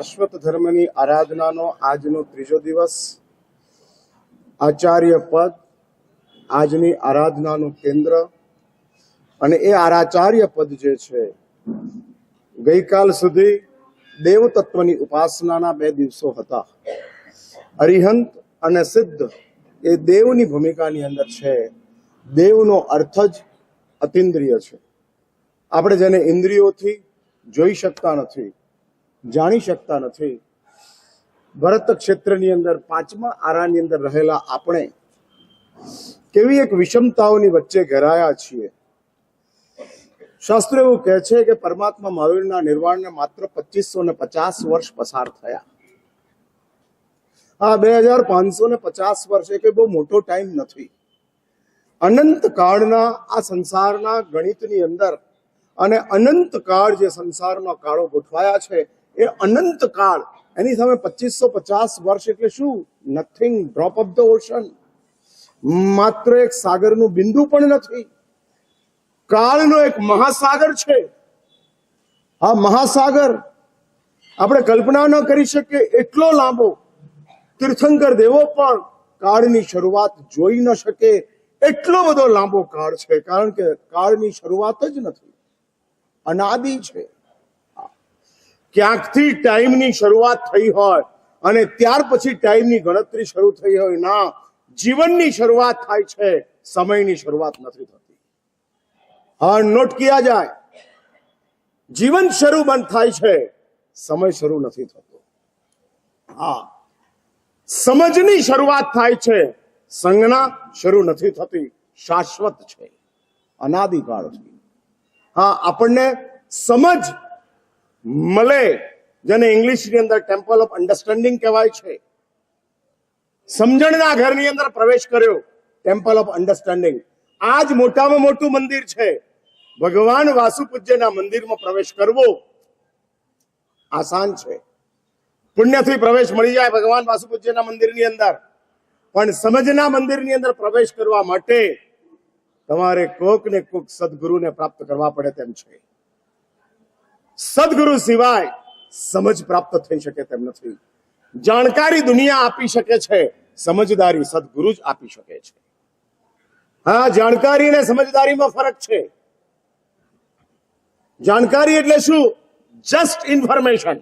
શાશ્વત ધર્મની આરાધનાનો આજનો ત્રીજો દિવસ. આચાર્ય પદ આજની આરાધનાનું કેન્દ્ર, અને એ આચાર્ય પદ જે છે ગઈકાલ સુધી દેવ તત્વની ઉપાસનાના 2 દિવસો હતા. અરિહંત અને સિદ્ધ એ દેવની ભૂમિકાની અંદર છે. દેવનો અર્થ જ અતિન્દ્રિય છે. આપણે જેને ઇન્દ્રિયોથી જોઈ શકતા નથી, જાણી શકતા નથી. ભરત ક્ષેત્રની અંદર 5મા આરાની અંદર રહેલા આપણે કેવી એક વિષમતાઓની વચ્ચે ઘેરાયા છીએ. શાસ્ત્રો એવું કહે છે કે પરમાત્મા મહાવીરના નિર્વાણને માત્ર 2550 વર્ષ પસાર થયા. આ 2550 વર્ષ એ બહુ મોટો ટાઈમ નથી. અનંત કાળના આ સંસારના ગણિતની અંદર અને અનંત કાળ જે સંસારમાં કાળો ગોઠવાયા છે એ અનંત કાળ, એની સામે 2550 વર્ષ એટલે શું? Nothing, drop of the ocean. માત્ર એક સાગરનું બિંદુ પણ નથી. કાળનો એક મહાસાગર છે. આ મહાસાગર આપણે કલ્પના ન કરી શકીએ એટલો લાંબો. તીર્થંકર દેવો પણ કાળની શરૂઆત જોઈ ન શકે એટલો બધો લાંબો કાળ છે. કારણ કે કાળની શરૂઆત જ નથી, અનાદિ છે. ક્યાંકથી ટાઈમની શરૂઆત થઈ હોય અને ત્યાર પછી ટાઈમની ગણતરી શરૂ થઈ હોય. ના, જીવનની શરૂઆત થાય છે, સમયની શરૂઆત નથી થતી. હા, નોટ કિયા જાય. જીવન શરૂ બંધ થાય છે, સમય શરૂ નથી થતો. હા, સમજની શરૂઆત થાય છે, સંજ્ઞા શરૂ નથી થતી. શાશ્વત છે, અનાદિકાળ છે. હા, આપણને સમજ મળે, જેને ઇંગ્લિશની અંદર ટેમ્પલ ઓફ અન્ડરસ્ટેન્ડિંગ કહેવાય છે. સમજણના ઘરની અંદર પ્રવેશ કર્યો, ટેમ્પલ ઓફ અન્ડરસ્ટેન્ડિંગ. આ જ મોટામાં મોટું મંદિર છે. ભગવાન વાસુપૂજ્યના મંદિરમાં પ્રવેશ કરવો આસાન છે. પુણ્યથી પ્રવેશ મળી જાય ભગવાન વાસુપૂજ્યના મંદિરની અંદર. પણ સમજના મંદિરની અંદર પ્રવેશ કરવા માટે તમારે કોક ને કોક સદગુરુને પ્રાપ્ત કરવા પડે તેમ છે. સદગુરુ સિવાય સમજ પ્રાપ્ત થઈ શકે તેમ નથી. જાણકારી દુનિયા આપી શકે છે, સમજદારી સદગુરુ જ આપી શકે છે. હા, જાણકારી અને સમજદારીમાં ફરક છે. જાણકારી એટલે શું? Just information.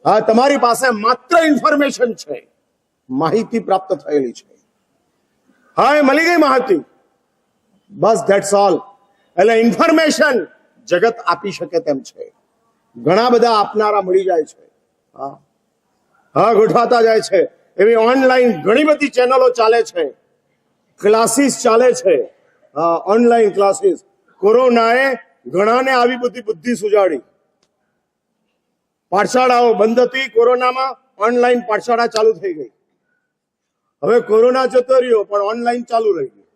હા, તમારી પાસે માત્ર ઇન્ફોર્મેશન છે, માહિતી પ્રાપ્ત થયેલી છે. હા, એ મળી ગઈ માહિતી, બસ, ધેટ્સ ઓલ. એટલે ઇન્ફોર્મેશન જગત આપી શકે તેમ છે. ઘણા બધા આપનારા મળી જાય છે. હા હા, ગોઠવાતા જાય છે. એવી ઓનલાઈન ઘણી બધી ચેનલો ચાલે છે, ક્લાસીસ ચાલે છે. હા, ઓનલાઈન ક્લાસીસ. કોરોનાએ ઘણાને આવી બધી બુદ્ધિ સુજાડી. પાઠશાળાઓ બંધ હતી કોરોનામાં, ઓનલાઈન પાઠશાળા ચાલુ થઈ ગઈ. હવે કોરોના જતો રહ્યો પણ ઓનલાઈન ચાલુ રહી ગઈ.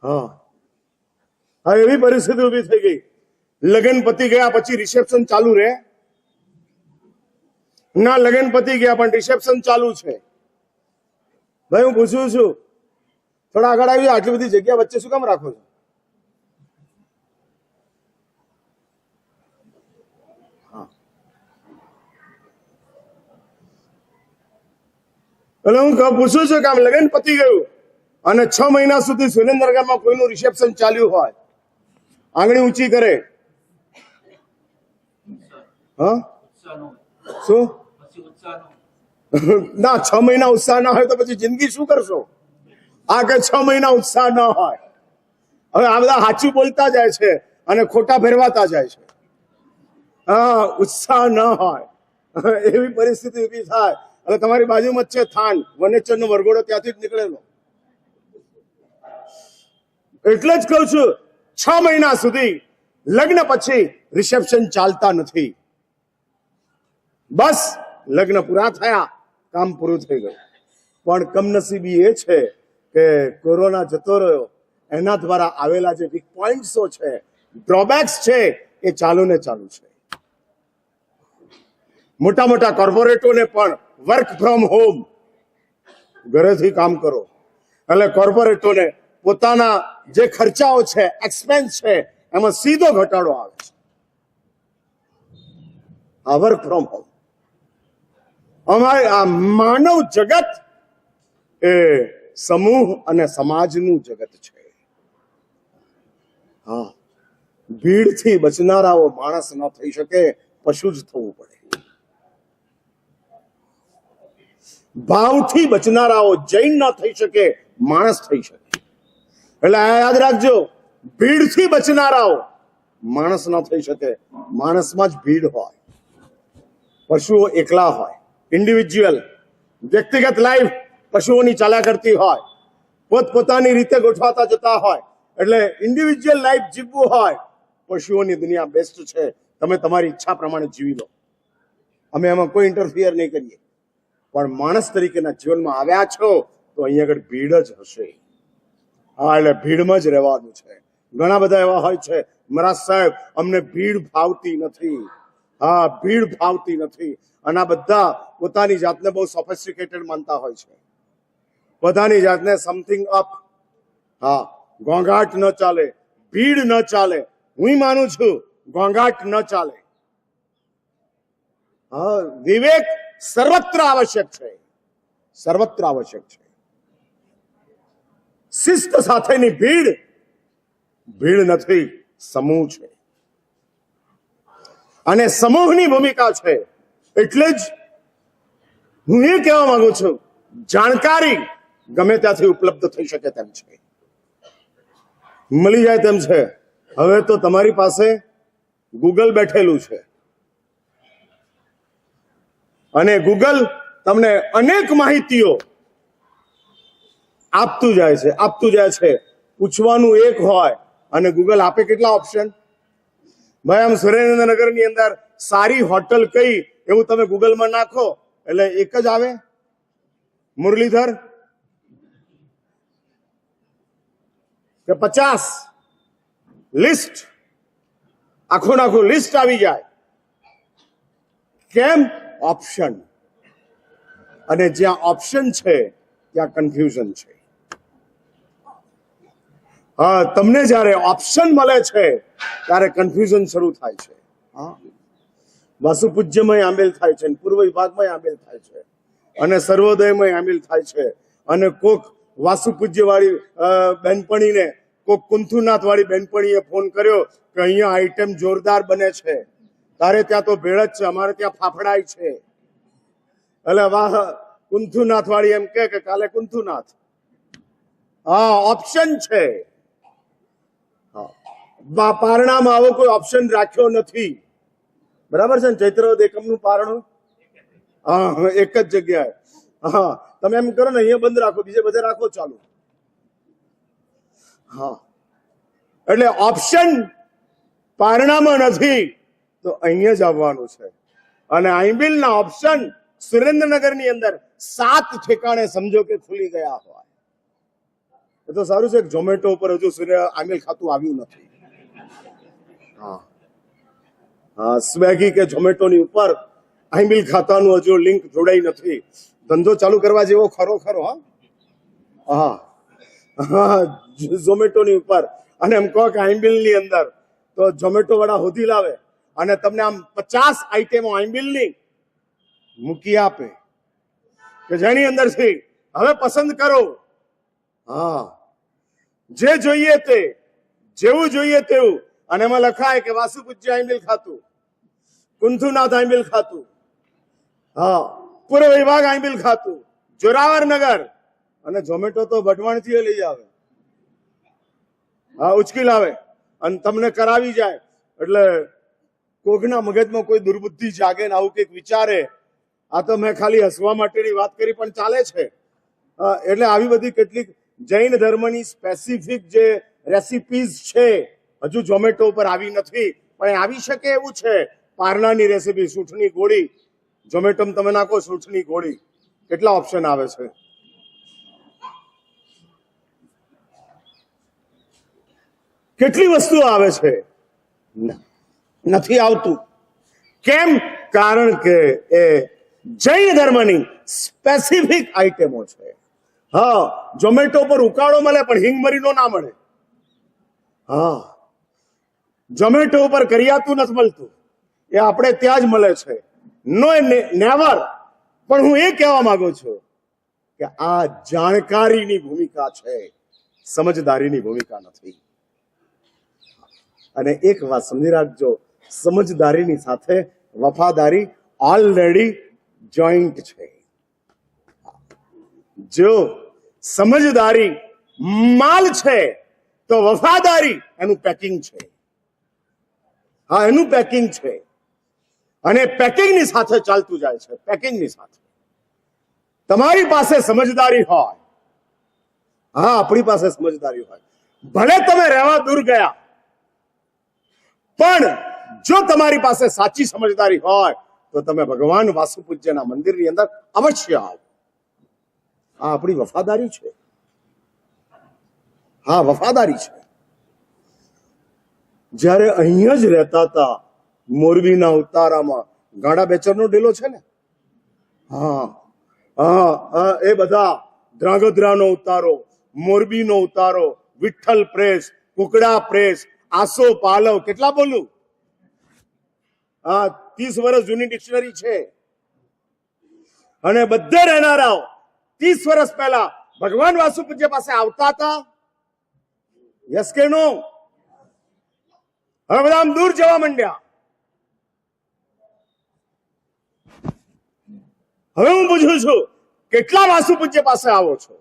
હા હા, એવી પરિસ્થિતિ ઉભી થઈ ગઈ. લગ્ન પતી ગયા પછી રિસેપ્શન ચાલુ રહે? ના, લગ્ન પતી ગયા પણ રિસેપ્શન ચાલુ છે. ભાઈ, હું પૂછું છું, થોડા આગળ આવી, આટલી બધી જગ્યા વચ્ચે શું કામ રાખો છો? એટલે હું પૂછું છું કે આમ લગ્ન પતી ગયું અને 6 મહિના સુધી સુરેન્દ્રનગરમાં કોઈનું રિસેપ્શન ચાલ્યું હોય, આંગળી ઊંચી કરે. હા, શું? ના, 6 મહિના ઉત્સાહ ના હોય તો પછી જિંદગી શું કરશો? આ કે 6 મહિના ઉત્સાહ ન હોય. હવે આ બધા સાચું બોલતા જાય છે અને ખોટા ફેરવાતા જાય છે. હા, ઉત્સાહ ન હોય એવી પરિસ્થિતિ ઊભી થાય. એટલે તમારી બાજુમાં જ છે થાન, વનેચર નો વરઘોડો ત્યાંથી જ નીકળેલો. એટલે જ કહું છું, 6 મહિના સુધી લગ્ન પછી રિસેપ્શન ચાલતા નથી. બસ, લગ્ન પૂરા થયા, કામ પૂરું થઈ ગયું. પણ કમનસીબી એ છે કે કોરોના જતો રહ્યો, એના દ્વારા આવેલા જે વીક પોઈન્ટ્સો છે, ડ્રોબેક્સ છે, એ ચાલુ ને ચાલુ છે. મોટા મોટા કોર્પોરેટોને પણ વર્ક ફ્રોમ હોમ, ઘરેથી કામ કરો. એટલે કોર્પોરેટોને પોતાના જે ખર્ચાઓ છે, એક્સપેન્સ છે, એમાં સીધો ઘટાડો આવે છે. આ વર્ક ફ્રોમ હોમ. અમારે આ માનવ જગત એ સમૂહ અને સમાજનું જગત છે. હા, ભીડથી બચનારાઓ માણસ ન થઈ શકે, પશુ જ થવું પડે. ભાવથી બચનારાઓ જૈન ન થઈ શકે, માણસ થઈ શકે. એટલે આ યાદ રાખજો, ભીડથી બચનારાઓ માણસ ન થઈ શકે, માણસમાં જ ભીડ હોય. પશુઓ એકલા હોય, ઇન્ડિવિજ્યુઅલ, વ્યક્તિગત લાઈફ પશુઓની ચાલ્યા કરતી હોય, પોતપોતાની રીતે ગોઠવાતા જતા હોય. એટલે ઇન્ડિવિજ્યુઅલ લાઈફ જીવવું હોય, પશુઓની દુનિયા બેસ્ટ છે. તમે તમારી ઈચ્છા પ્રમાણે જીવી લો, અમે એમાં કોઈ ઇન્ટરફિયર નહીં કરીએ. પણ માણસ તરીકેના જીવનમાં આવ્યા છો તો અહીંયા આગળ ભીડ જ હશે. હા, એટલે ભીડમાં જ રહેવાનું છે. ઘણા બધા એવા હોય છે, મહારાજ સાહેબ અમને ભીડ ફાવતી નથી. હા, ભીડ ફાવતી નથી. અને આ બધા પોતાની જાતને બહુ સોફિસ્ટિકેટેડ માનતા હોય છે, પોતાની જાતને સમથિંગ અપ. હા, ઘોંઘાટ ન ચાલે, ભીડ ન ચાલે. હું માનું છું ઘોંઘાટ ન ચાલે. હા, વિવેક સર્વત્ર આવશ્યક છે, સર્વત્ર આવશ્યક છે. શિસ્ત સાથેની ભીડ ભીડ નથી, સમૂહ છે. અને સમૂહની ભૂમિકા છે. એટલે જ હું એ કહેવા માંગુ છું, જાણકારી ગમે ત્યાંથી ઉપલબ્ધ થઈ શકે તેમ છે, મળી જાય તેમ છે. હવે તો તમારી પાસે ગૂગલ બેઠેલું છે અને ગૂગલ તમને અનેક માહિતીઓ આપતું જાય છે, આપતું જાય છે. પૂછવાનું એક હોય અને ગૂગલ આપે કેટલા ઓપ્શન. ભાઈ, આમ સુરેન્દ્રનગરની અંદર સારી હોટલ કઈ, એવું તમે ગૂગલમાં નાખો એટલે એક જ આવે, મુરલીધર કે 50 લિસ્ટ, આખું આખું લિસ્ટ આવી જાય. કેમ? ઓપ્શન. અને જ્યાં ઓપ્શન છે ત્યાં કન્ફ્યુઝન છે. હા, તમને જ્યારે ઓપ્શન મળે છે ત્યારે કન્ફ્યુઝન શરૂ થાય છે. હા, વાસુપૂજ્યમય આમેલ થાય છે, પૂર્વ વિભાગમાં આમેલ થાય છે, અને સર્વોદયમય આમેલ થાય છે. અને કોક વાસુપૂજ્ય વાળી બેનપણીને, કોક કુંથુનાથ વાળી બેનપણીએ ફોન કર્યો કે અહીંયા આઈટમ જોરદાર બને છે, તારે ત્યાં તો ભેળ જ છે, અમારે ત્યાં ફાફડાય છે. એટલે વાહ, કુંથુનાથ વાળી એમ કે કાલે કુંથુનાથ. હા, ઓપ્શન છે. પારણામાં આવો કોઈ ઓપ્શન રાખ્યો નથી, બરાબર છે ને? ચૈત્રવદ એકમનું પારણું હા એક જ જગ્યાએ. હા, તમે એમ કરો ને અહીંયા બંધ રાખો, બીજે બધે રાખો ચાલુ. હા, એટલે ઓપ્શન પારણામાં નથી તો અહીંયા જ આવવાનું છે. અને આઈબિલના ઓપ્શન સુરેન્દ્રનગરની અંદર 7 ઠેકાણે સમજો કે ખુલી ગયા હોય. એ તો સારું છે કે ઝોમેટો ઉપર હજુ આઈબિલ ખાતું આવ્યું નથી. હા, હા, સ્વેગી કે ઝોમેટોની ઉપર આઈબિલ ખાતાનું હજુ લિંક જોડાઈ નથી. ધંધો ચાલુ કરવા જેવો ખરો. હા, હા, ઝોમેટોની ઉપર. અને એમ કહો કે આઈબિલની અંદર, તો ઝોમેટો વાળા હોધી લાવે અને તમને આમ 50 આઈટમો આઈબિલની મૂકી આપે કે જેની અંદરથી હવે પસંદ કરો. હા, જે જોઈએ તે, જેવું જોઈએ તેવું. અને એમાં લખાય કે વાસુપૂજ્ય આઈબિલ ખાતું, કુંથુનાથ આઈબિલ ખાતું, હા, પૂર્વ વિભાગ આઈબિલ ખાતું, જોરાવરનગર. અને ઝોમેટો તો વઢવાણથી લઈ આવે, હા, ઉચકી લાવે અને તમને કરાવી જાય. એટલે કોકના મગજમાં કોઈ દુર્બુદ્ધિ જાગે ને આવું કંઈક વિચારે. આ તો મેં ખાલી હસવા માટેની વાત કરી, પણ ચાલે છે. એટલે આવી બધી કેટલીક જૈન ધર્મની સ્પેસિફિક જે રેસિપીઝ છે હજુ ઝોમેટો ઉપર આવી નથી, પણ આવી શકે એવું છે. પારણાની રેસીપી, સૂંઠની ગોળી, ઝોમેટોમાં તમે નાખો સૂંઠની ગોળી, કેટલા ઓપ્શન આવે છે. કેટલી વસ્તુઓ આવે છે, નથી આવતું. કેમ? કારણ કે એ જૈન ધર્મની સ્પેસિફિક આઈટમો છે. હા, ઝોમેટો પર ઉકાળો મળે પણ હિંગમરીનો ના મળે. હા, ઝોમેટો ઉપર કરિયાતું નથી મળતું, એ આપણે ત્યાં જ મળે છે. નો નેવર. પણ હું એ કહેવા માંગુ છું કે આ જાણકારીની ભૂમિકા છે, સમજદારીની ભૂમિકા નથી. અને એક વાત સમજી રાખજો, સમજદારીની સાથે વફાદારી ઓલરેડી જોઈન્ટ છે. જો સમજદારી માલ છે તો વફાદારી એનું પેકિંગ છે. હા, એનું પેકિંગ છે અને પેકિંગની સાથે ચાલતું જાય છે. પેકિંગની સાથે તમારી પાસે સમજદારી હોય, હા આપણી પાસે સમજદારી હોય, ભલે તમે રહેવા દૂર ગયા, પણ જો તમારી પાસે સાચી સમજદારી હોય તો તમે ભગવાન વાસુપૂજ્યના મંદિરની અંદર અવશ્ય આવો. આ આપણી વફાદારી છે. હા, વફાદારી છે. જ્યારે અહીંયા જ રહેતા હતા મોરબીના ઉતારામાં, ગાડા બેચરનો ડેલો છે ને, હા હા, એ બધા ધ્રાંગધ્રાનો ઉતારો, મોરબીનો ઉતારો, વિઠ્ઠલ પ્રેસ, કુકડા પ્રેસ, આસો પાલવ, કેટલા બોલું? હા, 30 વર્ષ જૂની ડિક્શનરી છે. અને બધે રહેનારાઓ 30 વર્ષ પહેલા ભગવાન વાસુપૂજ્ય પાસે આવતા હતા. યસ કે નો? હવે બધા આમ દૂર જવા માંડ્યા. હવે હું પૂછું છું, કેટલા વાસુપૂજ્ય પાસે આવો છો?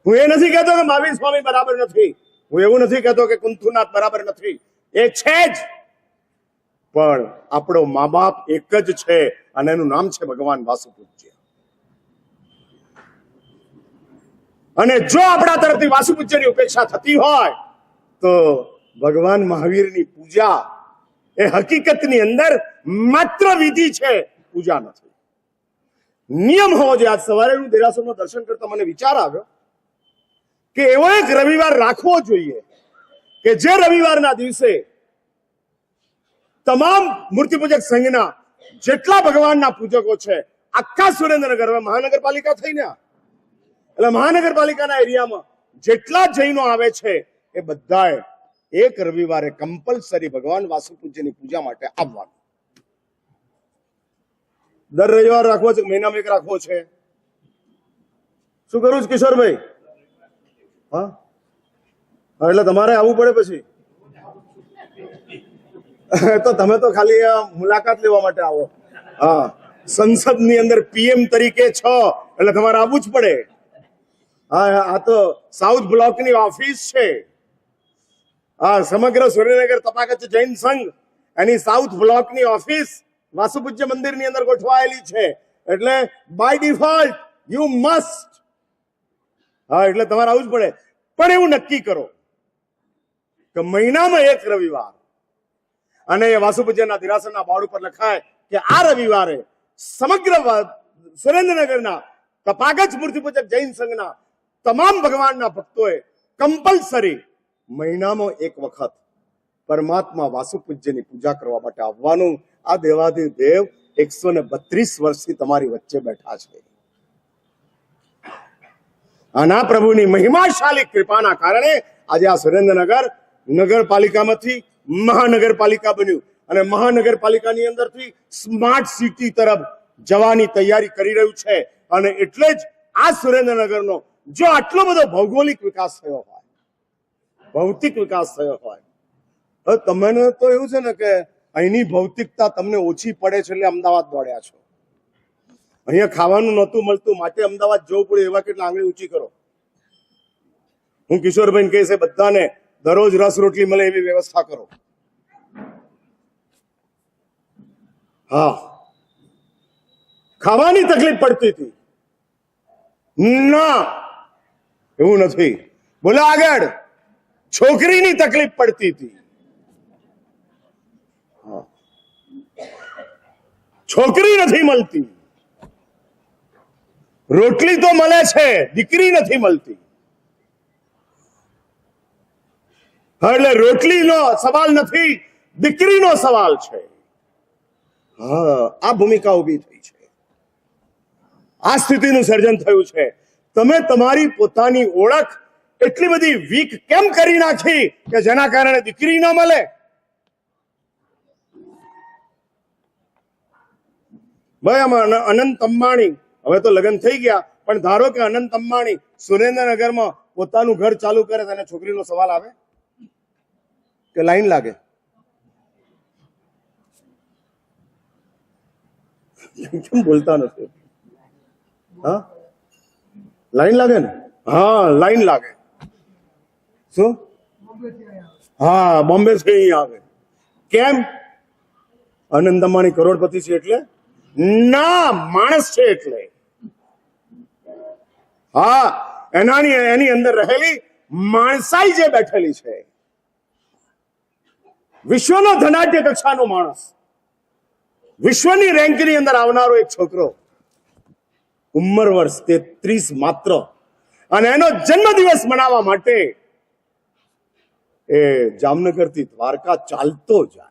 હું એ નથી કહેતો કે મહાવીર સ્વામી બરાબર નથી, હું એવું નથી કહેતો કે કુંથુનાથ બરાબર નથી, એ છે જ. પણ આપણો મા બાપ એક જ છે અને એનું નામ છે ભગવાન વાસુપૂજ્ય. અને જો આપણા તરફથી વાસુપૂજ્યની ઉપેક્ષા થતી હોય તો ભગવાન મહાવીરની પૂજા એ હકીકતની અંદર માત્ર વિધિ છે, પૂજા નથી. નિયમ હોવો જોઈએ. આજ સવારે હું દેરાસરનું દર્શન કરતા મને વિચાર આવ્યો કે એવો એક રવિવાર રાખવો જોઈએ કે જે રવિવારના દિવસે તમામ મૂર્તિપૂજક સંઘના જેટલા ભગવાનના પૂજકો છે આખા સુરેન્દ્રનગરમાં, મહાનગરપાલિકા થઈને, એટલે મહાનગરપાલિકાના એરિયામાં જેટલા જૈનો આવે છે એ બધાએ એક રવિવારે કમ્પલસરી ભગવાન વાસુપૂજ્યની પૂજા માટે આવવાનું. દર રવિવાર રાખવો છે, મહિનામાં એક રાખવો છે? શું કરું છું કિશોરભાઈ? હા, એટલે તમારે આવવું પડે પછી. તો તમે તો ખાલી મુલાકાત લેવા માટે આવો. હા, સંસદની અંદર પીએમ તરીકે છો એટલે તમારે આવવું જ પડે. હા, આ તો સાઉથ બ્લોકની ઓફિસ છે. હા, સમગ્ર સુરેન્દ્રનગર તપાકચ જૈન સંઘ એની સાઉથ બ્લોકની ઓફિસ વાસુપૂજ્ય મંદિરની અંદર ગોઠવાયેલી છે. એટલે બાય ડિફોલ્ટ યુ મસ્ટ. હા, એટલે તમારે આવવું જ પડે. પણ એવું નક્કી કરો કે મહિનામાં એક રવિવાર, અને એ વાસુપૂજ્યના દેરાસરના બોર્ડ ઉપર લખાય કે આ રવિવારે સમગ્ર સુરેન્દ્રનગરના તપાગચ મૂર્તિપૂજક જૈન સંઘના તમામ ભગવાનના ભક્તોએ કમ્પલસરી મહિનામાં એક વખત પરમાત્મા વાસુપૂજ્યની પૂજા કરવા માટે આવવાનું. આ દેવાધિદેવ 132 વર્ષથી તમારી વચ્ચે બેઠા છે. આના પ્રભુની મહિમાશાળી કૃપાના કારણે આજે આ સુરેન્દ્રનગર નગરપાલિકામાંથી મહાનગરપાલિકા બન્યું અને મહાનગરપાલિકાની અંદરથી સ્માર્ટ સિટી તરફ જવાની તૈયારી કરી રહ્યું છે. અને એટલે જ આ સુરેન્દ્રનગરનો જો આટલો બધો ભૌગોલિક વિકાસ થયો હોય, ભૌતિક વિકાસ થયો હોય, હવે તમને તો એવું છે ને કે અહીંની ભૌતિકતા તમને ઓછી પડે છે એટલે અમદાવાદ દોડ્યા છો. અહીંયા ખાવાનું નહોતું મળતું માટે અમદાવાદ જવું પડે. એવા કેટલા આંગળી ઊંચી કરો. હું કિશોરભાઈ કહીશ બધાને દરરોજ રસ રોટલી મળે એવી વ્યવસ્થા કરો. હા, ખાવાની તકલીફ પડતી હતી ના, એવું નથી. બોલો આગળ. છોકરીની તકલીફ પડતી હતી. છોકરી નથી મળતી. રોટલી તો મળે છે, દીકરી નથી મળતી. એટલે રોટલીનો સવાલ નથી, દીકરીનો સવાલ છે. હા, આ ભૂમિકા ઉભી થઈ છે. આ સ્થિતિનું સર્જન થયું છે. તમે તમારી પોતાની ઓળખ એટલી બધી વીક કેમ કરી નાખી કે જેના કારણે દીકરી ન મળે? ભાઈ આમાં અનંત અંબાણી, હવે તો લગ્ન થઈ ગયા, પણ ધારો કે અનંત અંબાણી સુરેન્દ્રનગરમાં પોતાનું ઘર ચાલુ કરે તો એને છોકરીનો સવાલ આવે કે લાઈન લાગે? કેમ બોલતા નથી? હા, લાઈન લાગે ને? હા, લાઈન લાગે. શું? હા, બોમ્બે થી અહીં આવે. કેમ? અનંત અંબાણી કરોડપતિ છે એટલે ના, માણસ છે એટલે. હા, એની અંદર રહેલી માણસાઈ જે બેઠેલી છે, વિશ્વનો ધનાઢ્ય કક્ષાનો માણસ, વિશ્વની રેન્કની અંદર આવનારો એક છોકરો, ઉંમર વર્ષ 33 માત્ર, અને એનો જન્મદિવસ મનાવવા માટે એ જામનગર થી દ્વારકા ચાલતો જાય.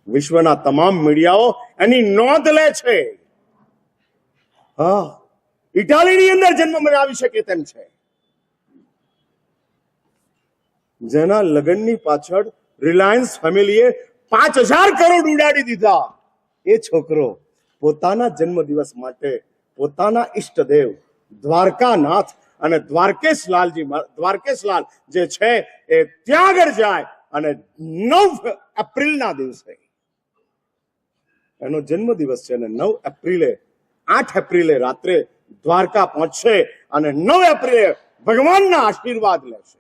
વિશ્વના તમામ મીડિયાઓ એની નોંધ લે છે. હા, ઇટાલીની અંદર જન્મ મનાવી શકે તેમ છે. જેના લગ્નની પાછળ રિલાયન્સ ફેમિલીએ 5000 કરોડ ઉડાડી દીધા, એ છોકરો પોતાના જન્મદિવસ માટે પોતાના ઈષ્ટદેવ દ્વારકાનાથ અને દ્વારકેશલાલ જે છે એ ત્યાં આગળ જાય અને 9 એપ્રિલના દિવસે એનો જન્મદિવસ છે, અને 8 એપ્રિલે રાત્રે દ્વારકા પહોંચશે અને 9 એપ્રિલે ભગવાનના આશીર્વાદ લેશે.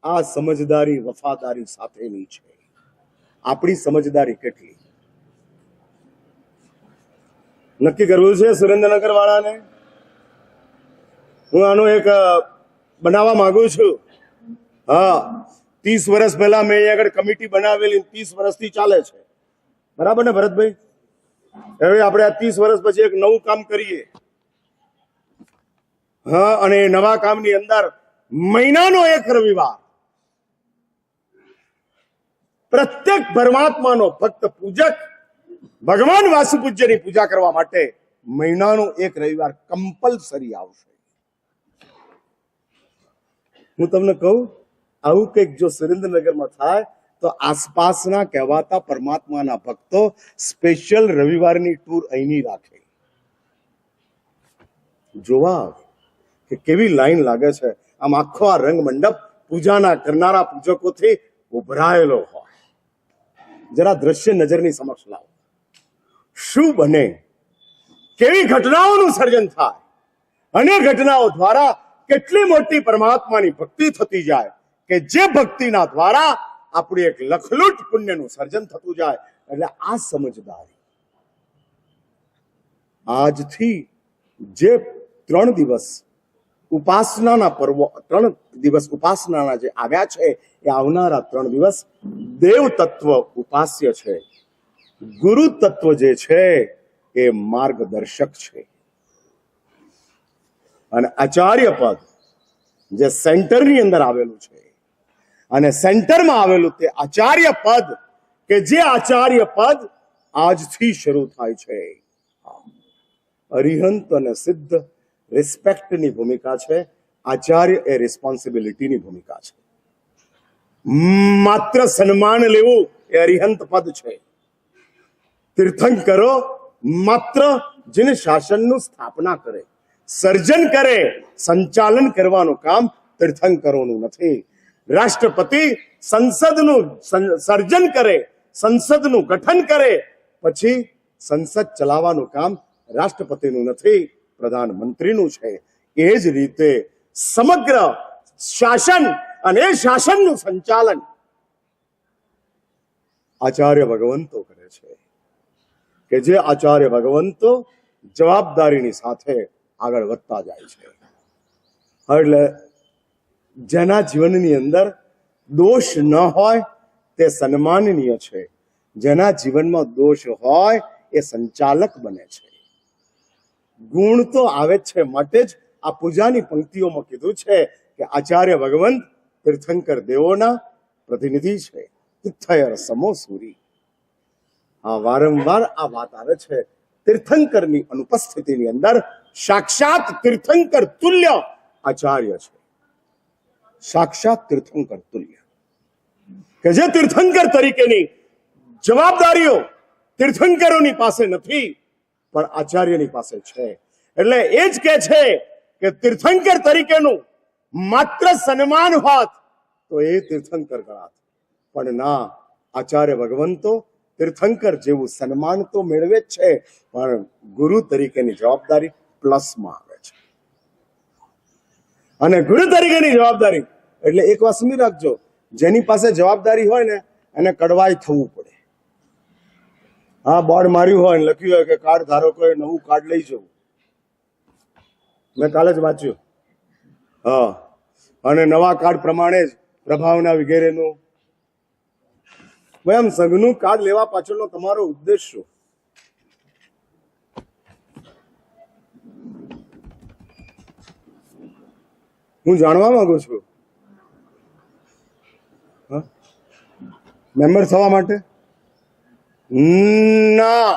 આ સમજદારી વફાદારી સાથેની છે. આપણી સમજદારી કેટલી? નક્કી કરવું છે સુરેન્દ્રનગર વાળાને. હું આનો એક બનાવવા માંગુ છું. હા, 30 વર્ષ પહેલા મેં અહીં આગળ કમિટી બનાવેલી, 30 વર્ષથી ચાલે છે. બરાબર ને ભરતભાઈ? હવે આપણે આ 30 વર્ષ પછી એક નવું કામ કરીએ. હા, અને એ નવા કામની અંદર મહિનાનો એક રવિવાર પ્રત્યેક પરમાત્માનો ભક્ત પૂજક ભગવાન વાસુપૂજ્યની પૂજા કરવા માટે મહિનાનો એક રવિવાર કમ્પલસરી આવશે. હું તમને કહું, આવું કંઈક જો સુરેન્દ્રનગરમાં થાય તો આસપાસના કહેવાતા પરમાત્માના ભક્તો સ્પેશિયલ રવિવારની ટૂર અહીંની રાખે. જોવા કે કેવી લાઈન લાગે છે. આમ આખો આ રંગ મંડપ પૂજાના કરનારા પૂજકોથી ઉભરાયેલો હોય. જરા દ્રશ્ય નજરની સમક્ષ લાવો. શું બને, કેવી ઘટનાઓનું સર્જન થાય, અને ઘટનાઓ દ્વારા કેટલી મોટી પરમાત્માની ભક્તિ થતી જાય કે જે ભક્તિના દ્વારા આપણી એક લખલૂટ પુણ્યનું સર્જન થતું જાય. એટલે આ સમજદારી આજથી જે 3 દિવસ ઉપાસનાના પર્વો, 3 દિવસ ઉપાસનાના જે આવ્યા છે, એ આવનારા 3 દિવસ દેવ તત્વ ઉપાસ્ય છે. ગુરુ તત્વ જે છે એ માર્ગદર્શક છે, અને આચાર્ય પદ જે સેન્ટરની અંદર આવેલું છે, અને સેન્ટરમાં આવેલું તે આચાર્ય પદ કે જે આચાર્ય પદ આજથી શરૂ થાય છે. અરિહંત અને સિદ્ધ રિસ્પેક્ટની ભૂમિકા છે, આચાર્ય એ રિસ્પોન્સિબિલિટીની ભૂમિકા છે. માત્ર સન્માન લેવું એ અરિહંત પદ છે. તીર્થંકરો માત્ર જેને શાસનનું સ્થાપના કરે, સર્જન કરે, સંચાલન કરવાનું કામ તીર્થંકરોનું નથી. રાષ્ટ્રપતિ સંસદનું સર્જન કરે, સંસદનું ગઠન કરે, પછી સંસદ ચલાવવાનું કામ રાષ્ટ્રપતિનું નથી, પ્રધાનમંત્રીનું છે. એ જ રીતે સમગ્ર શાસન અને એ શાસનનું સંચાલન આચાર્ય ભગવંતો કરે છે, કે જે આચાર્ય ભગવંતો જવાબદારીની સાથે આગળ વધતા જાય છે. એટલે જેના જીવનની અંદર દોષ ન હોય તે સન્માનનીય છે, જેના જીવનમાં દોષ હોય એ સંચાલક બને છે. ગુણ તો આવે છે, માટે જ આ પૂજાની પંક્તિઓમાં કીધું છે કે આચાર્ય ભગવંત તીર્થંકર દેવોના પ્રતિનિધિ છે. તીર્થયર સમો સૂરી. આ વારંવાર આ વાત આવે છે. તીર્થંકરની અનુપસ્થિતિની અંદર સાક્ષાત તીર્થંકર તુલ્ય આચાર્ય છે. સાક્ષાત તીર્થંકર તુલ્ય, કે જે તીર્થંકર તરીકેની જવાબદારીઓ તીર્થંકરોની પાસે નથી, પણ આચાર્યની પાસે છે. એટલે એ જ કે છે કે તીર્થંકર તરીકેનું માત્ર સન્માન હોત તો એ તીર્થંકર ગણાત, પણ ના, આચાર્ય ભગવંતો તીર્થંકર જેવું સન્માન તો મેળવે જ છે, પણ ગુરુ તરીકેની જવાબદારી પ્લસમાં આવે છે. અને ગુરુ તરીકેની જવાબદારી એટલે એક વાત સમજી રાખજો, જેની પાસે જવાબદારી હોય ને એને કડવાઈ થવું પડે. હા, બોર્ડ માર્યું હોય લખ્યું હોય કે કાર્ડ ધારકોએ નવું કાર્ડ લઈ જવું, મેં કાલે જ વાંચ્યું. હા, અને નવા કાર્ડ પ્રમાણે જ પ્રભાવના વગેરેનું. એમ સંઘનું કાર્ડ લેવા પાછળનો તમારો ઉદ્દેશ શું? હું જાણવા માંગુ છું. મેમ્બર થવા માટે? ના,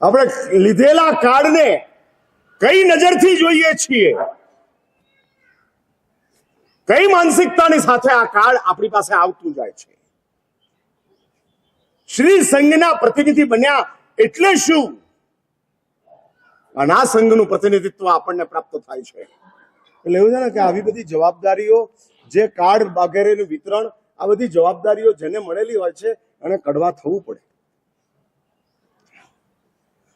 આપણે લીધેલા કાર્ડને કઈ નજરથી જોઈએ છીએ, કઈ માનસિકતાની સાથે આ કાર્ડ આપણી પાસે આવતું જાય છે. શ્રી સંઘના પ્રતિનિધિ બન્યા એટલે શું? અને આ સંઘનું પ્રતિનિધિત્વ આપણને પ્રાપ્ત થાય છે. એટલે એવું છે ને કે આવી બધી જવાબદારીઓ, જે કાર્ડ વગેરેનું વિતરણ, આ બધી જવાબદારીઓ જેને મળેલી હોય છે એને કડવા થવું પડે.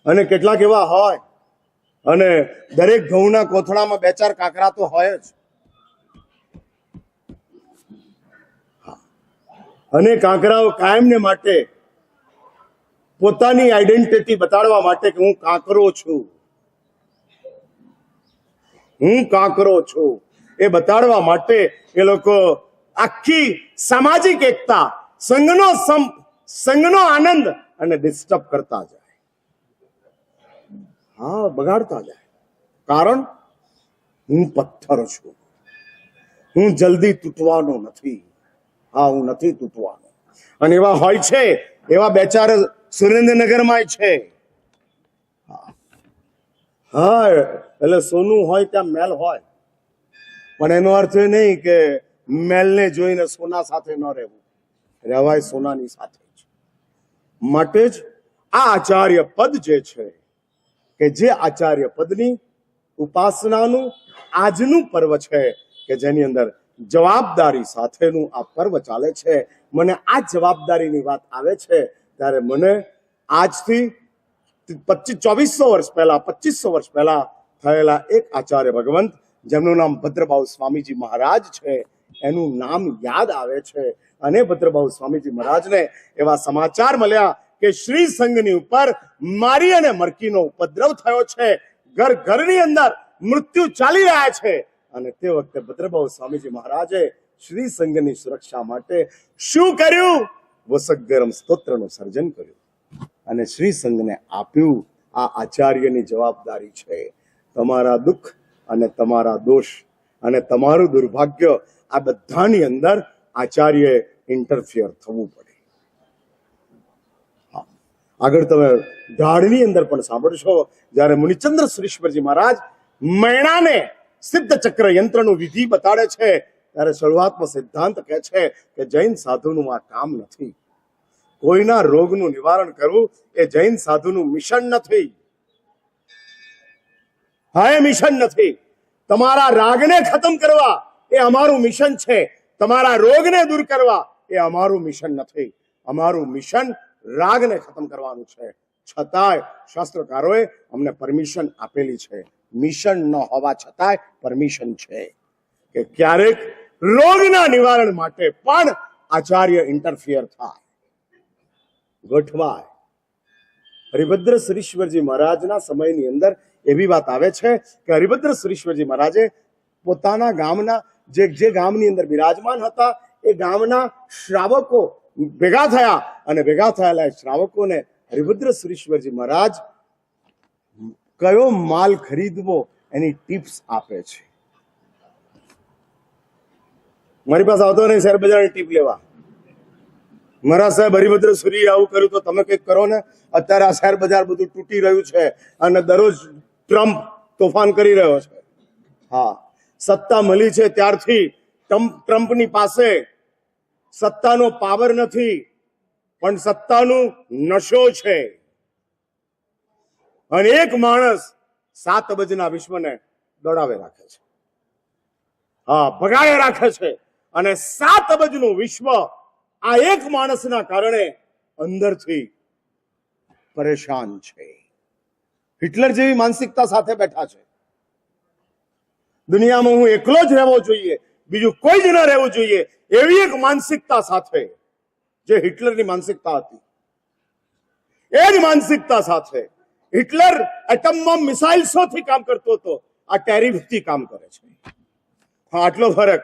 અને કેટલાક એવા હોય, અને દરેક ઘઉંના કોથળામાં 2-4 કાંકરા તો હોય જ. અને કાંકરાઓ કાયમને માટે પોતાની આઈડેન્ટિટી બતાડવા માટે કે હું કાંકરો છું, હું કાંકરો છું, એ બતાડવા માટે એ લોકો આખી સામાજિક એકતા, સંઘનો સંપ, સંઘનો આનંદ અને ડિસ્ટર્બ કરતા જાય. હા, બગાડતા જાય. કારણ હું પથ્થર છું, હું જલ્દી તૂટવાનો નથી. હા, હું નથી તૂટવાનો. અને એવા હોય છે, એવા 2-4 સુરેન્દ્રનગરમાં છે. હા, એટલે સોનું હોય ત્યાં મેલ હોય, પણ એનો અર્થ એ નહીં કે મેલને જોઈને સોના સાથે ન રહેવું. રહેવાય સોનાની સાથે જ. માટે જ આ આચાર્ય પદ જે છે, કે જે આચાર્ય પદની ઉપાસનાનું આજનું પર્વ છે, કે જેની અંદર જવાબદારી સાથેનું આ પર્વ ચાલે છે. મને આ જવાબદારીની વાત આવે છે ત્યારે મને આજથી 2400 વર્ષ પહેલા, 2500 વર્ષ પહેલા થયેલા એક આચાર્ય ભગવંત, જેમનું નામ ભદ્રભાઉ સ્વામીજી મહારાજ છે, એનું નામ યાદ આવે છે. અને ભદ્રભાઉ સ્વામીજી મહારાજને એવા સમાચાર મળ્યા કે શ્રી સંઘની ઉપર મારી અને મરકીનો ઉપદ્રવ થયો છે, ઘર ઘરની અંદર મૃત્યુ ચાલી રહ્યા છે. અને તે વખતે ભદ્રભાઉ સ્વામીજી મહારાજે શ્રી સંઘની સુરક્ષા માટે શું કર્યું? વસગરમ સ્તોત્રનું સર્જન કર્યું અને શ્રી સંઘને આપ્યું. આ આચાર્યની જવાબદારી છે. તમારા દુઃખ અને તમારા દોષ અને તમારું દુર્ભાગ્ય, આ બધાની અંદર આચાર્ય ઇન્ટરફિયર થવું પડે. આગળ તમે ઢાળની અંદર પણ સાંભળશો, જ્યારે મુનિચંદ્ર સુરેશ્વરજી મહારાજ મૈણાને સિદ્ધ ચક્ર યંત્રનું વિધિ બતાડે છે, ત્યારે શરૂઆતમાં સિદ્ધાંત કહે છે કે જૈન સાધુનું આ કામ નથી. કોઈના રોગનું નિવારણ કરવું એ જૈન સાધુનું મિશન નથી. હા, એ મિશન નથી. તમારા રાગને ખતમ કરવા એ અમારું મિશન છે. તમારા રોગને દૂર કરવા એ અમારું મિશન નથી. અમારું મિશન રાગને ખતમ કરવાનું છે. છતાંય શાસ્ત્રકારોએ અમને પરમિશન આપેલી છે. મિશન ન હોવા છતાંય પરમિશન છે કે ક્યારેક રોગના નિવારણ માટે પણ આચાર્ય ઇન્ટરફિયર થાય, ગોઠવાય. હરિભદ્ર શ્રીશ્વરજી મહારાજના સમયની અંદર એવી વાત આવે છે કે હરિભદ્ર શ્રીશ્વરજી મહારાજે પોતાના ગામના જે ગામની અંદર બિરાજમાન હતા, એ ગામના શ્રાવકો ભેગા થયા અને ભેગા થયેલા શ્રાવકોને હરિભદ્ર શ્રીશ્વરજી મહારાજ કયો માલ ખરીદવો એની ટિપ્સ આપે છે. મારી પાસે આવતો નહીં શેર બજારની ટીપ લેવા. મારા સાહેબ હરિભદ્ર સુરી આવું કર્યું તો તમે કંઈક કરો ને. અત્યારે આ શેર બજાર બધું તૂટી રહ્યું છે અને દરરોજ ટ્રમ્પ તોફાન કરી રહ્યો છે. હા, સત્તા મળી છે ત્યારથી ટ્રમ્પની પાસે સત્તાનો પાવર નથી, પણ સત્તાનું નશો છે. અને એક માણસ 7 અબજના વિશ્વને દોડાવે રાખે છે, ભગાડે રાખે છે. અને 7 અબજનું વિશ્વ આ એક માણસના કારણે અંદરથી પરેશાન છે. હિટલર જેવી માનસિકતા સાથે બેઠા છે. દુનિયામાં હું એકલો જ રહેવો જોઈએ, બીજું કોઈ જ ન રહેવું જોઈએ, એવી એક માનસિકતા સાથે, જે હિટલરની માનસિકતા હતી, એ જ માનસિકતા સાથે હિટલર એટમ બોમ્બ મિસાઇલ્સોથી કામ કરતો હતો, આ ટેરિફથી કામ કરે છે. આટલો ફરક.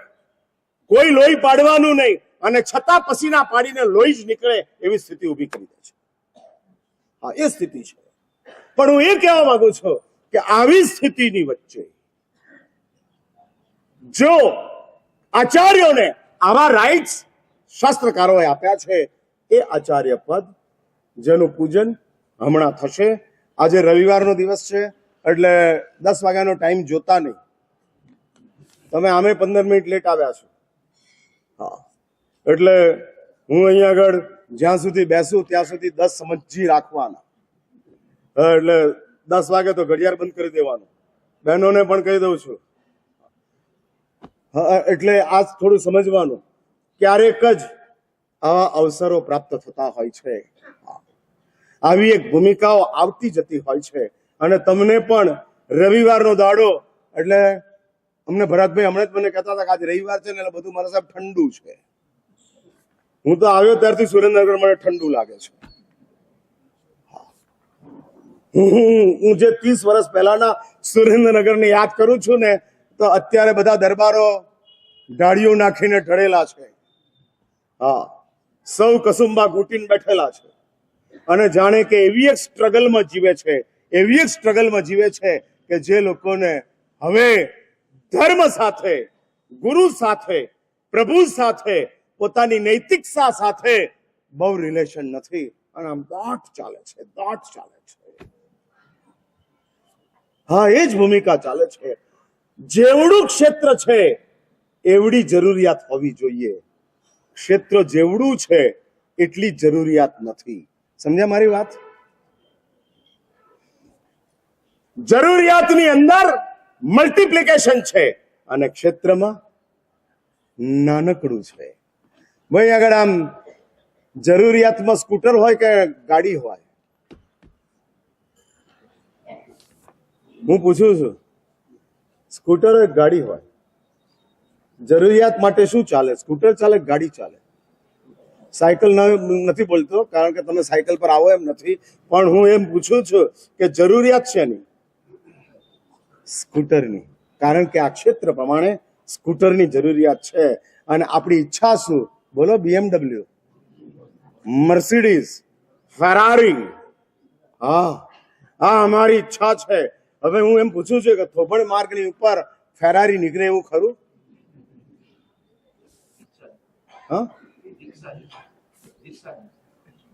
કોઈ લોહી પાડવાનું નહીં, અને છતાં પસીના પાડીને લોહી જ નીકળે એવી સ્થિતિ ઊભી કરી દે છે. એ સ્થિતિ છે. પણ હું એ કહેવા માંગુ છું કે આવી સ્થિતિની વચ્ચે જો આચાર્યોને આવા રાઇટ્સ શાસ્ત્રકારોએ આપ્યા છે, એ આચાર્ય પદ જેનું પૂજન હમણાં થશે. આજે રવિવારનો દિવસ છે, એટલે 10 વાગ્યાનો ટાઈમ જોતા નહીં. તમે આમે 15 મિનિટ લેટ આવ્યા છો. એટલે હું અહીંયા આગળ જ્યાં સુધી બેસું ત્યાં સુધી 10 સમજી રાખવાના. એટલે 10 વાગે તો ઘડિયાળ બંધ કરી દેવાનું. બહેનોને પણ કહી દઉં છું. એટલે આ થોડું સમજવાનું. ક્યારેક જ આવા અવસરો પ્રાપ્ત થતા હોય છે. આવી એક ભૂમિકાઓ આવતી જતી હોય છે. અને તમને પણ રવિવારનો દાડો એટલે અમને ભરતભાઈ હમણાં જ મને કહેતા હતા કે આજે રવિવાર છે ને એટલે બધું મારા સાહેબ ઠંડુ છે. હું તો આવ્યો ત્યારથી સુરેન્દ્રનગર મને ઠંડુ લાગે છે. હું જે 30 વર્ષ પહેલાના સુરેન્દ્રનગરને યાદ કરું છું ને, તો અત્યારે બધા દરબારો ડાળીઓ નાખીને ઢળેલા છે. સૌ કસુંબા ઘૂંટીને બેઠેલા છે. અને જાણે કે એવી એક સ્ટ્રગલમાં જીવે છે, એવી એક સ્ટ્રગલમાં જીવે છે કે જે લોકોને હવે ધર્મ સાથે, ગુરુ સાથે, પ્રભુ સાથે, પોતાની નૈતિકતા સાથે બહુ રિલેશન નથી. અને આમ દોટ ચાલે છે, દોટ ચાલે છે. એ જ ભૂમિકા ચાલે છે. જેવડું ક્ષેત્ર છે એવડી જરૂરિયાત હોવી જોઈએ. ક્ષેત્ર જેવડું છે એટલી જરૂરિયાત નથી. સમજ્યા મારી વાત? જરૂરિયાતની અંદર મલ્ટીપ્લિકેશન છે અને ક્ષેત્રમાં નાનકડું છે. ભાઈ આગળ આમ જરૂરિયાતમાં સ્કૂટર હોય કે ગાડી હોય? હું પૂછું છું, સ્કૂટર હોય ગાડી હોય? જરૂરિયાત માટે શું ચાલે? સ્કૂટર ચાલે, ગાડી ચાલે? સાયકલ નથી બોલતો, કારણ કે તમે સાયકલ પર આવો એમ નથી, પણ હું એમ પૂછું છું કે જરૂરિયાત છે નહીં સ્કૂટરની, કારણ કે આ ક્ષેત્ર પ્રમાણે સ્કૂટરની જરૂરિયાત છે. અને આપણી ઈચ્છા શું? બોલો. BMW, Mercedes, Ferrari. અમારી ઈચ્છા છે. હવે હું એમ પૂછું છું કે થોભણ માર્ગની ઉપર ફેરારી નીકળે એવું ખરું?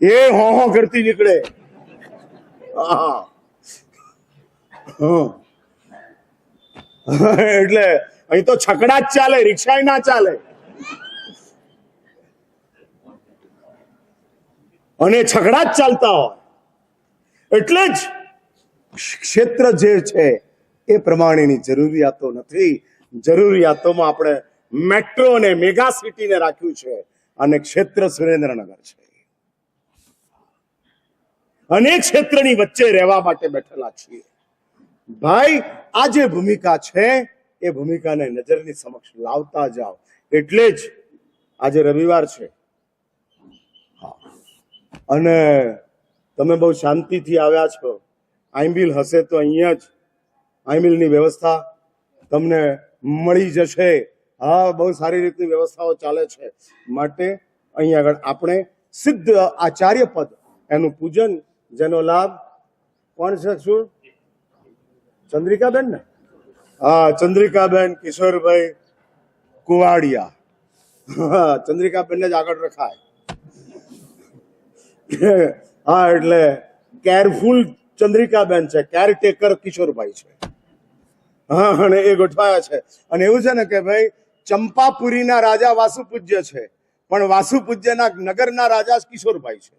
એ હો કરતી નીકળે. એટલે અહીં તો છકડા જ ચાલે, રિક્ષા ના ચાલે. અને છકડા જ ચાલતા હોય. એટલે જ ક્ષેત્ર જે છે એ પ્રમાણેની જરૂરિયાતો નથી. જરૂરિયાતોમાં આપણે મેટ્રો અને મેગા સિટીને રાખ્યું છે, અને ક્ષેત્ર સુરેન્દ્રનગર છે. અનેક ક્ષેત્રની વચ્ચે રહેવા માટે બેઠેલા છીએ. ભાઈ, આ જે ભૂમિકા છે એ ભૂમિકાને નજરની સમક્ષ લાવતા જાઓ. એટલે જ આજે રવિવાર છે, અને તમે બહુ શાંતિથી આવ્યા છો. આઈમ્બિલ હશે તો અહીંયા જ આઈમ્બિલની વ્યવસ્થા તમને મળી જશે. બહુ સારી રીતની વ્યવસ્થાઓ ચાલે છે. માટે અહીં આગળ આપણે સિદ્ધ આચાર્ય પદ, એનું પૂજન, જેનો લાભ કોણ છે? શું? ચંદ્રિકાબેન ને? ચંદ્રિકાબેન કિશોરભાઈ કુવાડિયા. ચંદ્રિકાબેનને જ આગળ રખાય. એટલે કેરફુલ ચંદ્રિકાબેન છે, કેરટેકર કિશોરભાઈ છે. અને એ ગોઠવાયા છે. અને એવું છે ને કે ભાઈ, ચંપાપુરીના રાજા વાસુ પૂજ્ય છે, પણ વાસુ પૂજ્યના નગરના રાજા કિશોરભાઈ છે.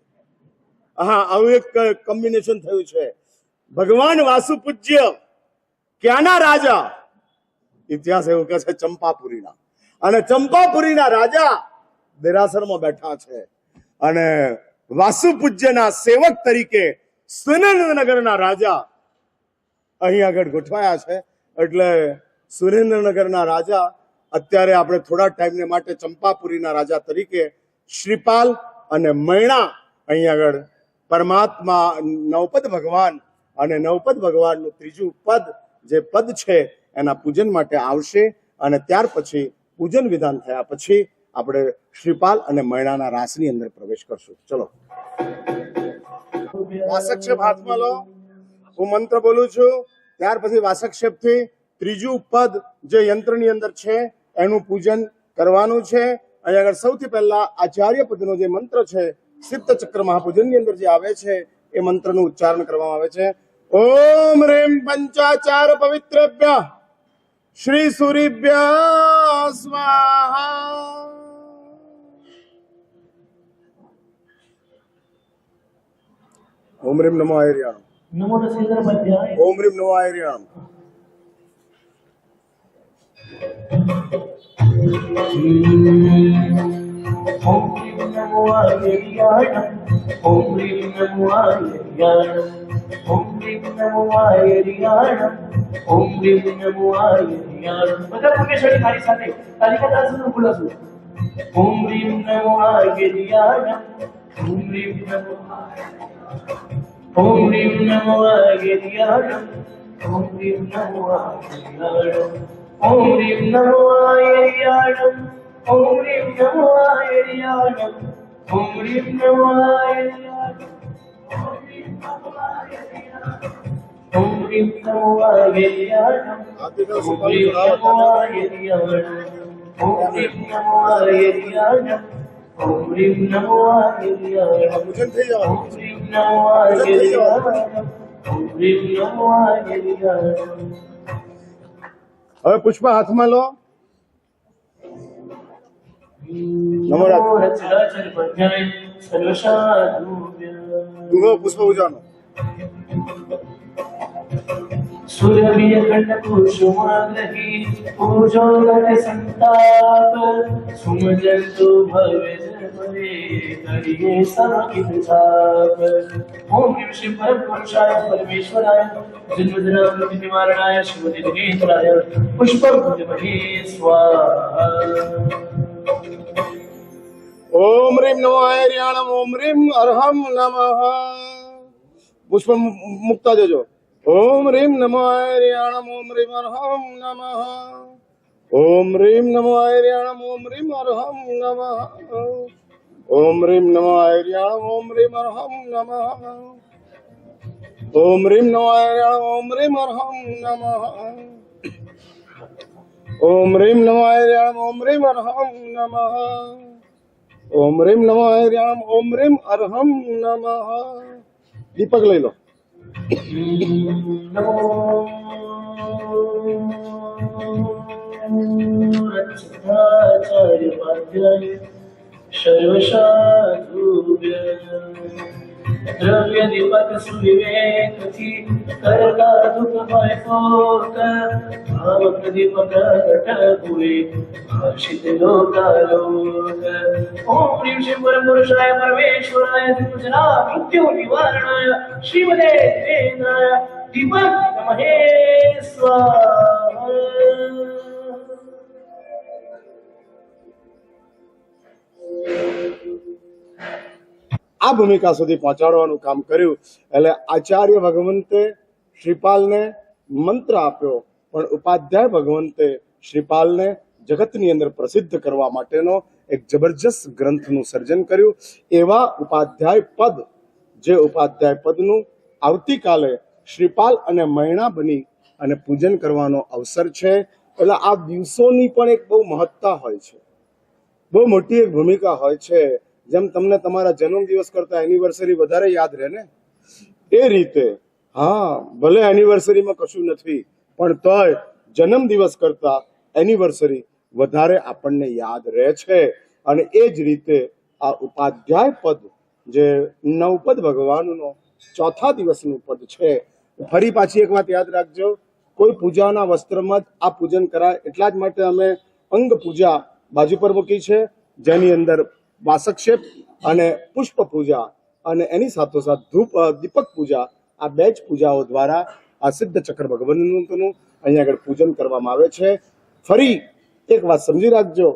હા, આવું એક કોમ્બિનેશન થયું છે. ભગવાન વાસુ પૂજ્ય ક્યાંના રાજા? ઇતિહાસ એવું કહે છે ચંપાપુરીના. અને ચંપાપુરીના રાજા દેરાસરમાં બેઠા છે અને વાસુ પૂજ્યના સેવક તરીકે સુરેન્દ્રનગરના રાજા અહીં આગળ ગોઠવાયા છે. એટલે સુરેન્દ્રનગરના રાજા અત્યારે આપણે થોડા ટાઈમને માટે ચંપાપુરીના રાજા તરીકે શ્રીપાલ અને મૈણા અહીં આગળ પરમાત્મા નવપદ ભગવાન અને નવપદ ભગવાનનું ત્રીજું પદ જે પદ છે એના પૂજન માટે આવશે. અને ત્યાર પછી પૂજન વિધાન થયા પછી આપણે શ્રીપાલ અને મૈણાના રાસની અંદર પ્રવેશ કરશું. ચલો, વાસક્ષેપ હાથમાં લો. હું મંત્ર બોલું છું, ત્યાર પછી વાસક્ષેપથી ત્રીજું પદ જે યંત્રની અંદર છે એનું પૂજન કરવાનું છે. અહીં આગળ સૌથી પહેલા આચાર્ય પદનો જે મંત્ર છે સિદ્ધ ચક્ર મહાપૂજનની અંદર જે આવે છે એ મંત્રનું ઉચ્ચારણ કરવામાં આવે છે. ઓમ રેમ પંચાચાર પવિત્રેભ્ય શ્રી સૂર્યભ્ય સ્વાહા. ઓમ રીમ નમો આયર્યાણમ. નમો તસ્સૈ પદ્યાય. ઓમ રીમ નમો આયર્યાણમ. ઓમ ક્લીમ નમો આયર્યાણમ. ઓમ ક્લીમ નમો આયર્યાણમ. ઓમ ક્લીમ નમો આયર્યાણમ. ઓમ ક્લીમ નમો આયર્યાણમ. બધા પુણ્યશાળી મારી સાથે તાલિકા દાસનું બોલાશું. ઓમ ક્લીમ નમો આયર્યાણમ. ઓમ ક્લીમ નમો ઓમ ક્લીમ નમો આયર્યાણમ. ઓમ ક્લીમ નમો આયર્યાણમ. ઓમ ક્લીમ નમો આયર્યાણમ. ઓમ ક્લીમ નમો આયર્યાણમ. ઓમ ક્લીમ નમો આયર્યાણમ. ઓમ ક્લીમ નમો આયર્યાણમ. ઓમ ક્લીમ નમો આયર્યાણમ. ઓમ ક્લીમ નમો આયર્યાણમ. ઓમ ક્લીમ નમો આયર્યાણમ. પૂજન થઈ જવાનું. ઓમ ક્લીમ નમો આયર્યાણમ. ઓમ ક્લીમ નમો આયર્યાણમ. હવે પુષ્પ હાથમાં લો. નમો રચરાચર પદ્યાય સર્વસાધુભ્ય. પુષ્પ ઉજાનો. સુરભિય કંઠ કુસુમાગ્રહી પૂજોગત સંતાપ સુમજંતુ ભવે જપરે કરીએ સાકિત છાપ. ઓમ ક્લીમ શ્રી પરમ પુરુષાય પરમેશ્વરાય જન્મજરા મૃત્યુ નિવારણાય શ્રીમતે દિનેન્દ્રાય પુષ્પમ પૂજમહે સ્વાહા. ઓમ રીમ નમો આયર્યાણમ. ઓમ રીમ અર્હમ નમઃ. પુષ્પ મુકતા જજો. ઓમ રીમ નમો આયર્યાણમ. ઓમ રીમ અર્હમ નમઃ. ઓમ રીમ નમો આયર્યાણમ. ઓમ રીમ અર્હમ નમઃ. ઓમ રીમ નમો આયર્યાણમ. ઓમ રીમ અર્હમ નમઃ. ઓમ રીમ નમો આયર્યાણમ. ઓમ રીમ અર્હમ નમઃ. ઓમ રીમ નમો આયર્યાણમ. ઓમ રીમ અર્હમ નમઃ. ઓમ રીમ નમો આયર્યાણમ. ઓમ રીમ અર્હમ નમઃ. દીપક લઈ લો. રચરાચર પદ્યાય સર્વસાધુભ્ય. દ્રવ્ય દીપક સુવિવેકથી કરતા દુઃખ ભય પોક ભાવક દીપક ઘટકુએ ભાષિત લોકાલોક. ઓમ ક્લીમ શ્રી પરમ પુરુષાય પરમેશ્વરાય જન્મજરા મૃત્યુ નિવારણાય શ્રીમતે દેવેન્દ્રાય દીપક નમઃ સ્વાહા. આ ભૂમિકા સુધી પહોંચાડવાનું કામ કર્યું. એટલે આચાર્ય ભગવંતે શ્રીપાલને મંત્ર આપ્યો, પણ ઉપાધ્યાય ભગવંતે શ્રીપાલને જગતની અંદર પ્રસિદ્ધ કરવા માટેનો એક જબરજસ્ત ગ્રંથનું સર્જન કર્યું. એવા ઉપાધ્યાય પદ, જે ઉપાધ્યાય પદનું આવતીકાલે શ્રીપાલ અને મૈણા બની અને પૂજન કરવાનો અવસર છે. એટલે આ દિવસોની પણ એક બહુ મહત્તા હોય છે, બહુ મોટી એક ભૂમિકા હોય છે. જેમ તમને તમારા જન્મદિવસ કરતા એનિવર્સરી વધારે યાદ રહે ને, એ રીતે હા, ભલે એનિવર્સરીમાં કશું નથી, પણ તોય જન્મદિવસ કરતા એનિવર્સરી વધારે આપણને યાદ રહે છે. અને એ જ રીતે આ ઉપાધ્યાય પદ જે નવપદ ભગવાનનો ચોથા દિવસનું પદ છે. ફરી પાછી એક વાત યાદ રાખજો, કોઈ પૂજાના વસ્ત્રમાં જ આ પૂજન કરાય એટલા જ માટે અમે અંગ પૂજા બાજુ પર મૂકી છે, જેની અંદર વાસક્ષેપ અને પુષ્પ પૂજા અને એની સાથોસાથ ધૂપ દીપક પૂજા, આ બે જ પૂજાઓ દ્વારા આ સિદ્ધ ચક્ર ભગવંતનું અહીંયા આગળ પૂજન કરવામાં આવે છે. ફરી એક વાત સમજી રાખજો,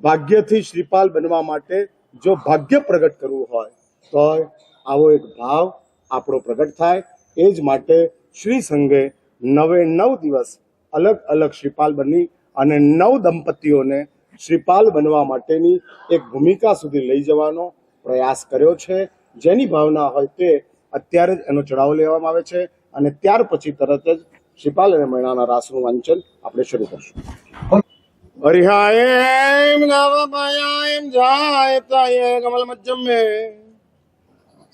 ભાગ્યથી શ્રીપાલ બનવા માટે જો ભાગ્ય પ્રગટ કરવું હોય તો આવો એક ભાવ આપણો પ્રગટ થાય. એ જ માટે શ્રી સંઘે 9 દિવસ અલગ અલગ શ્રીપાલ બની અને 9 દંપતીઓને શ્રીપાલ બનવા માટેની એક ભૂમિકા સુધી લઈ જવાનો પ્રયાસ કર્યો છે. જેની ભાવના હોય તે અત્યારે જ એનો ચડાવો લેવામાં આવે છે અને ત્યાર પછી તરત જ શ્રીપાલ અને મૈણાના રાસનું વાંચન આપણે શરૂ કરશું. હરિહાયમ નવમયાયમ જાયતાય કમલ મજ્જમે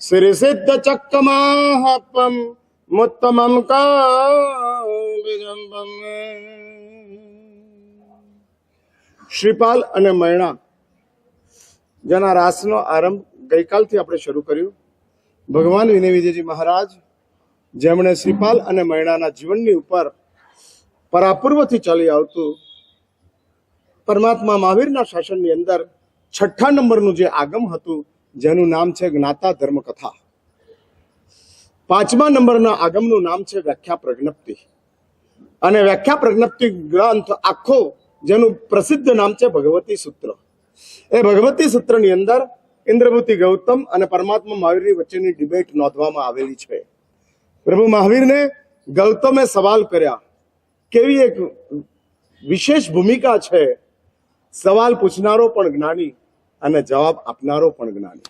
શ્રી સિદ્ધ ચક્કમાહપમ મુત્તમમ કાબિજંબમ. શ્રીપાલ અને મૈણા જેના રાસનો આરંભ ગઈકાલથી આપણે શરૂ કર્યું. ભગવાન વિનય વિજયજી મહારાજ જેમણે શ્રીપાલ અને મૈણાના જીવનની ઉપર પરાપૂર્વથી ચાલી આવતું પરમાત્મા મહાવીરના શાસનની અંદર 6ઠ્ઠા નંબરનું જે આગમ હતું જેનું નામ છે જ્ઞાતા ધર્મ કથા, 5મા નંબરના આગમનું નામ છે વ્યાખ્યા પ્રજ્ઞપ્તિ અને વ્યાખ્યા પ્રજ્ઞપ્તિ ગ્રંથ આખો જેનું પ્રસિદ્ધ નામ છે ભગવતી સૂત્ર. એ ભગવતી સૂત્રની અંદર ઇન્દ્રભૂતિ ગૌતમ અને પરમાત્મા મહાવીરની વચ્ચેની ડિબેટ નોંધવામાં આવેલી છે. પ્રભુ મહાવીરને ગૌતમે સવાલ કર્યા. કેવી એક વિશેષ ભૂમિકા છે, સવાલ પૂછનારો પણ જ્ઞાની અને જવાબ આપનારો પણ જ્ઞાની.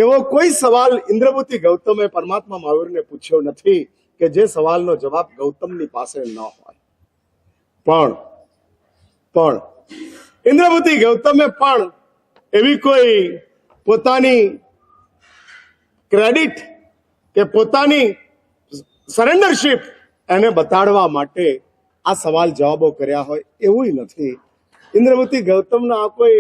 એવો કોઈ સવાલ ઇન્દ્રભૂતિ ગૌતમે પરમાત્મા મહાવીરને પૂછ્યો નથી કે જે સવાલનો જવાબ ગૌતમની પાસે ન હોય. પણ ઇન્દ્રભૂતિ ગૌતમે પણ એવી કોઈ પોતાની ક્રેડિટ કે પોતાની સરેન્ડરશીપ એને બતાડવા માટે આ સવાલ જવાબો કર્યા હોય એવું નથી. ઇન્દ્રભૂતિ ગૌતમનો આ કોઈ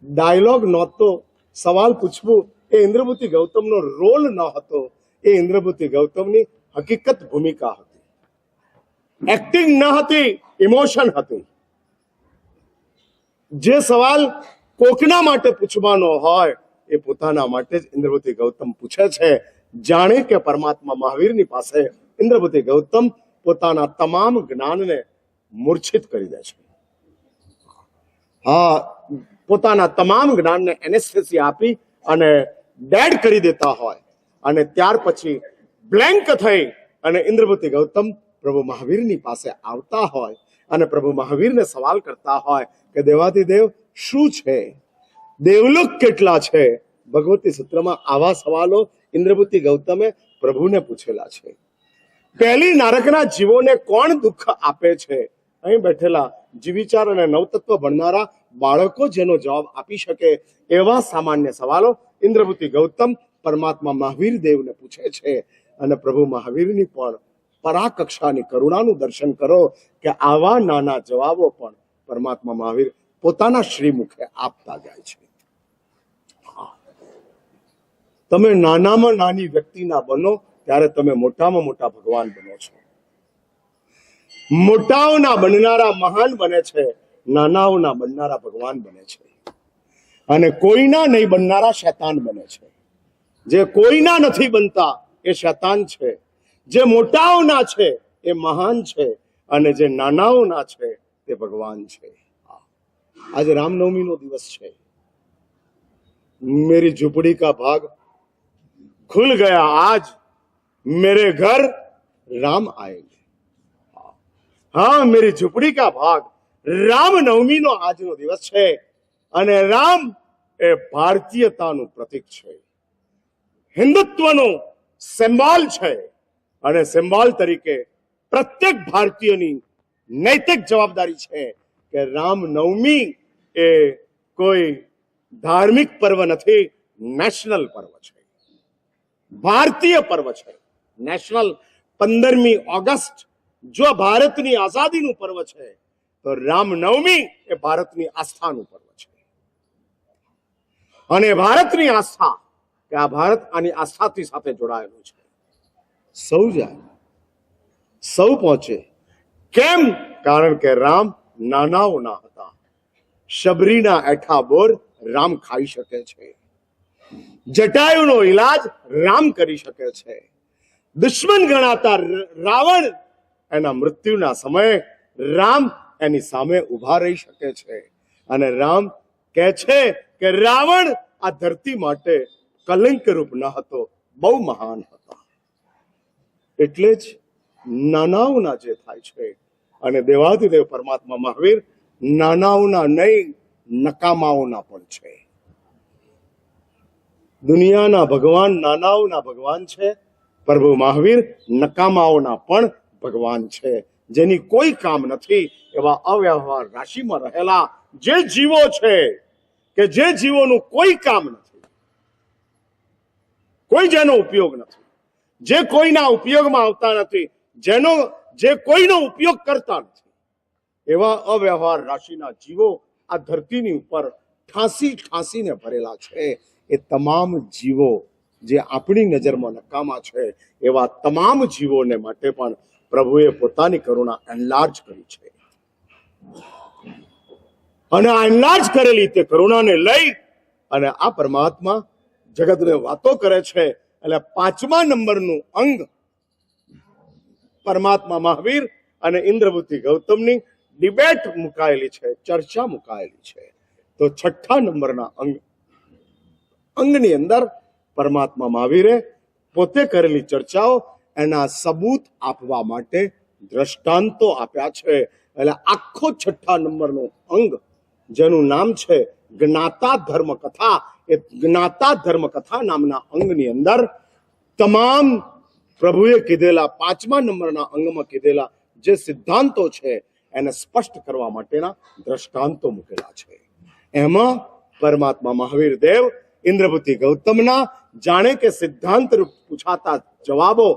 ડાયલોગ નહોતો. સવાલ પૂછવું એ ઇન્દ્રભૂતિ ગૌતમનો રોલ ન હતો. એ ઇન્દ્રભૂતિ ગૌતમની હકીકત ભૂમિકા હતી. એક્ટિંગ ન હતી, ઇમોશન હતી. જે સવાલ કોકના માટે પૂછવાનો હોય એ પોતાના માટે જ ઇન્દ્રભૂતિ ગૌતમ પૂછે છે. જાણે કે પરમાત્મા મહાવીરની પાસે ઇન્દ્રભૂતિ ગૌતમ પોતાના તમામ જ્ઞાનને મૂર્છિત કરી દે છે. પોતાના તમામ જ્ઞાનને એનેસ્થેસિયા આપી અને ડેડ કરી દેતા હોય અને ત્યાર પછી બ્લેન્ક થઈ અને ઇન્દ્રભૂતિ ગૌતમ પ્રભુ મહાવીરની પાસે આવતા હોય અને પ્રભુ મહાવીરને સવાલ કરતા હોય કે દેવાધિદેવ શું છે, દેવલોક કેટલા છે. ભગવતી સૂત્રમાં આવા સવાલો ઇન્દ્રભૂતિ ગૌતમે પ્રભુને પૂછેલા છે. પહેલી નારકના જીવોને કોણ દુઃખ આપે છે? અહીં બેઠેલા જીવિચાર અને નવતત્વ ભણનારા બાળકો જેનો જવાબ આપી શકે એવા સામાન્ય સવાલો ઇન્દ્રભૂતિ ગૌતમ પરમાત્મા મહાવીર દેવને પૂછે છે. અને પ્રભુ મહાવીરની પણ પરાકક્ષાની કરુણાનું દર્શન કરો કે આવા નાના જવાબો પણ પરમાત્મા મહાવીર પોતાના શ્રીમુખે આપતા જાય છે. તમે નાનામાં નાની વ્યક્તિના બનો ત્યારે તમે મોટામાં મોટા ભગવાન બનો છો. મોટાઓના બનનારા મહાન બને છે, નાનાઓના બનનારા ભગવાન બને છે. અને કોઈના નહીં બનનારા શૈતાન બને છે. જે કોઈના નથી બનતા એ શૈતાન છે. જે મોટાઓના છે એ મહાન છે અને જે નાનાઓના છે તે ભગવાન છે. આજે રામનવમીનો દિવસ છે. मेरी झुपड़ी का भाग खुल गया आज, मेरे घर राम आएंगे. हाँ, मेरी झुपड़ी का भाग રામનવમી નો આજનો દિવસ છે અને રામ એ ભારતીયતાનું પ્રતીક છે, હિન્દુત્વનો સિમ્બોલ છે અને સિમ્બોલ તરીકે પ્રત્યેક ભારતીયની નૈતિક જવાબદારી છે કે રામનવમી એ કોઈ ધાર્મિક પર્વ નથી, નેશનલ પર્વ છે, ભારતીય પર્વ છે. નેશનલ 15મી ઓગસ્ટ જો ભારતની આઝાદીનું પર્વ છે તો રામનવમી એ ભારતની આસ્થાનું પર્વ છે. અને ભારતની આસ્થા કે આ ભારત આની આસ્થાથી સાથે જોડાયેલું છે. સૌ જાય, સૌ પહોંચે. કેમ? કારણ કે રામ નાનાઓના હતા. શબરીના એઠા બોર રામ ખાઈ શકે છે. જટાયુનો ઈલાજ રામ કરી શકે છે. દુશ્મન ગણાતા રાવણ એના મૃત્યુના સમયે રામ એની સામે ઉભા રહી શકે છે. અને રામ કહે છે કે રાવણ આ ધરતી માટે કલંકરૂપ ન હતો, બહુ મહાન હતા. એટલે જ નાનાઓના જે થાય છે, અને દેવાધિદેવ પરમાત્મા મહાવીર નાનાઓના નહીં નકામાઓના પણ છે. દુનિયાના ભગવાન નાનાઓના ભગવાન છે. પ્રભુ મહાવીર નકામાઓના પણ ભગવાન છે. જેની કોઈ કામ નથી એવા અવ્યવહાર રાશિમાં રહેલા જે જીવો છે, કે જે જીવોનું કોઈ કામ નથી, કોઈ જેનો ઉપયોગ નથી, જે કોઈના ઉપયોગમાં આવતા નથી, જે કોઈનો ઉપયોગ કરતા નથી, એવા અવ્યવહાર રાશિના જીવો આ ધરતીની ઉપર ઠાંસીને ભરેલા છે. એ તમામ જીવો જે આપણી નજરમાં નકામા છે, એવા તમામ જીવોને માટે પણ પ્રભુએ પોતાની કરુણા એનલાર્જ કરી છે. અને આ એનલાર્જ કરેલી તે કરુણાને લઈ અને આ પરમાત્મા જગતને વાતો કરે છે. એટલે 5મા નંબરનું અંગ પરમાત્મા મહાવીર અને ઇન્દ્રબુદ્ધિ ગૌતમની ડિબેટ મુકાયેલી છે, ચર્ચા મુકાયેલી છે. તો 6ઠા નંબરના અંગની અંદર પરમાત્મા મહાવીરે પોતે કરેલી ચર્ચાઓ એના સબૂત આપવા માટે દ્રષ્ટાંતો આપ્યા છે. એટલે આખો 6ઠા નંબરનું અંગ જેનું નામ છે જ્ઞાતા ધર્મ કથા, એ જ્ઞાતા ધર્મ કથા નામના અંગની અંદર તમામ પ્રભુએ કીધેલા 5મા નંબરના અંગમાં કીધેલા જે સિદ્ધાંતો છે એને સ્પષ્ટ કરવા માટેના દ્રષ્ટાંતો મૂકેલા છે. એમાં પરમાત્મા મહાવીર દેવ ઇન્દ્રબુદ્ધિ ગૌતમના જાણે કે સિદ્ધાંત રૂપ પૂછાતા જવાબો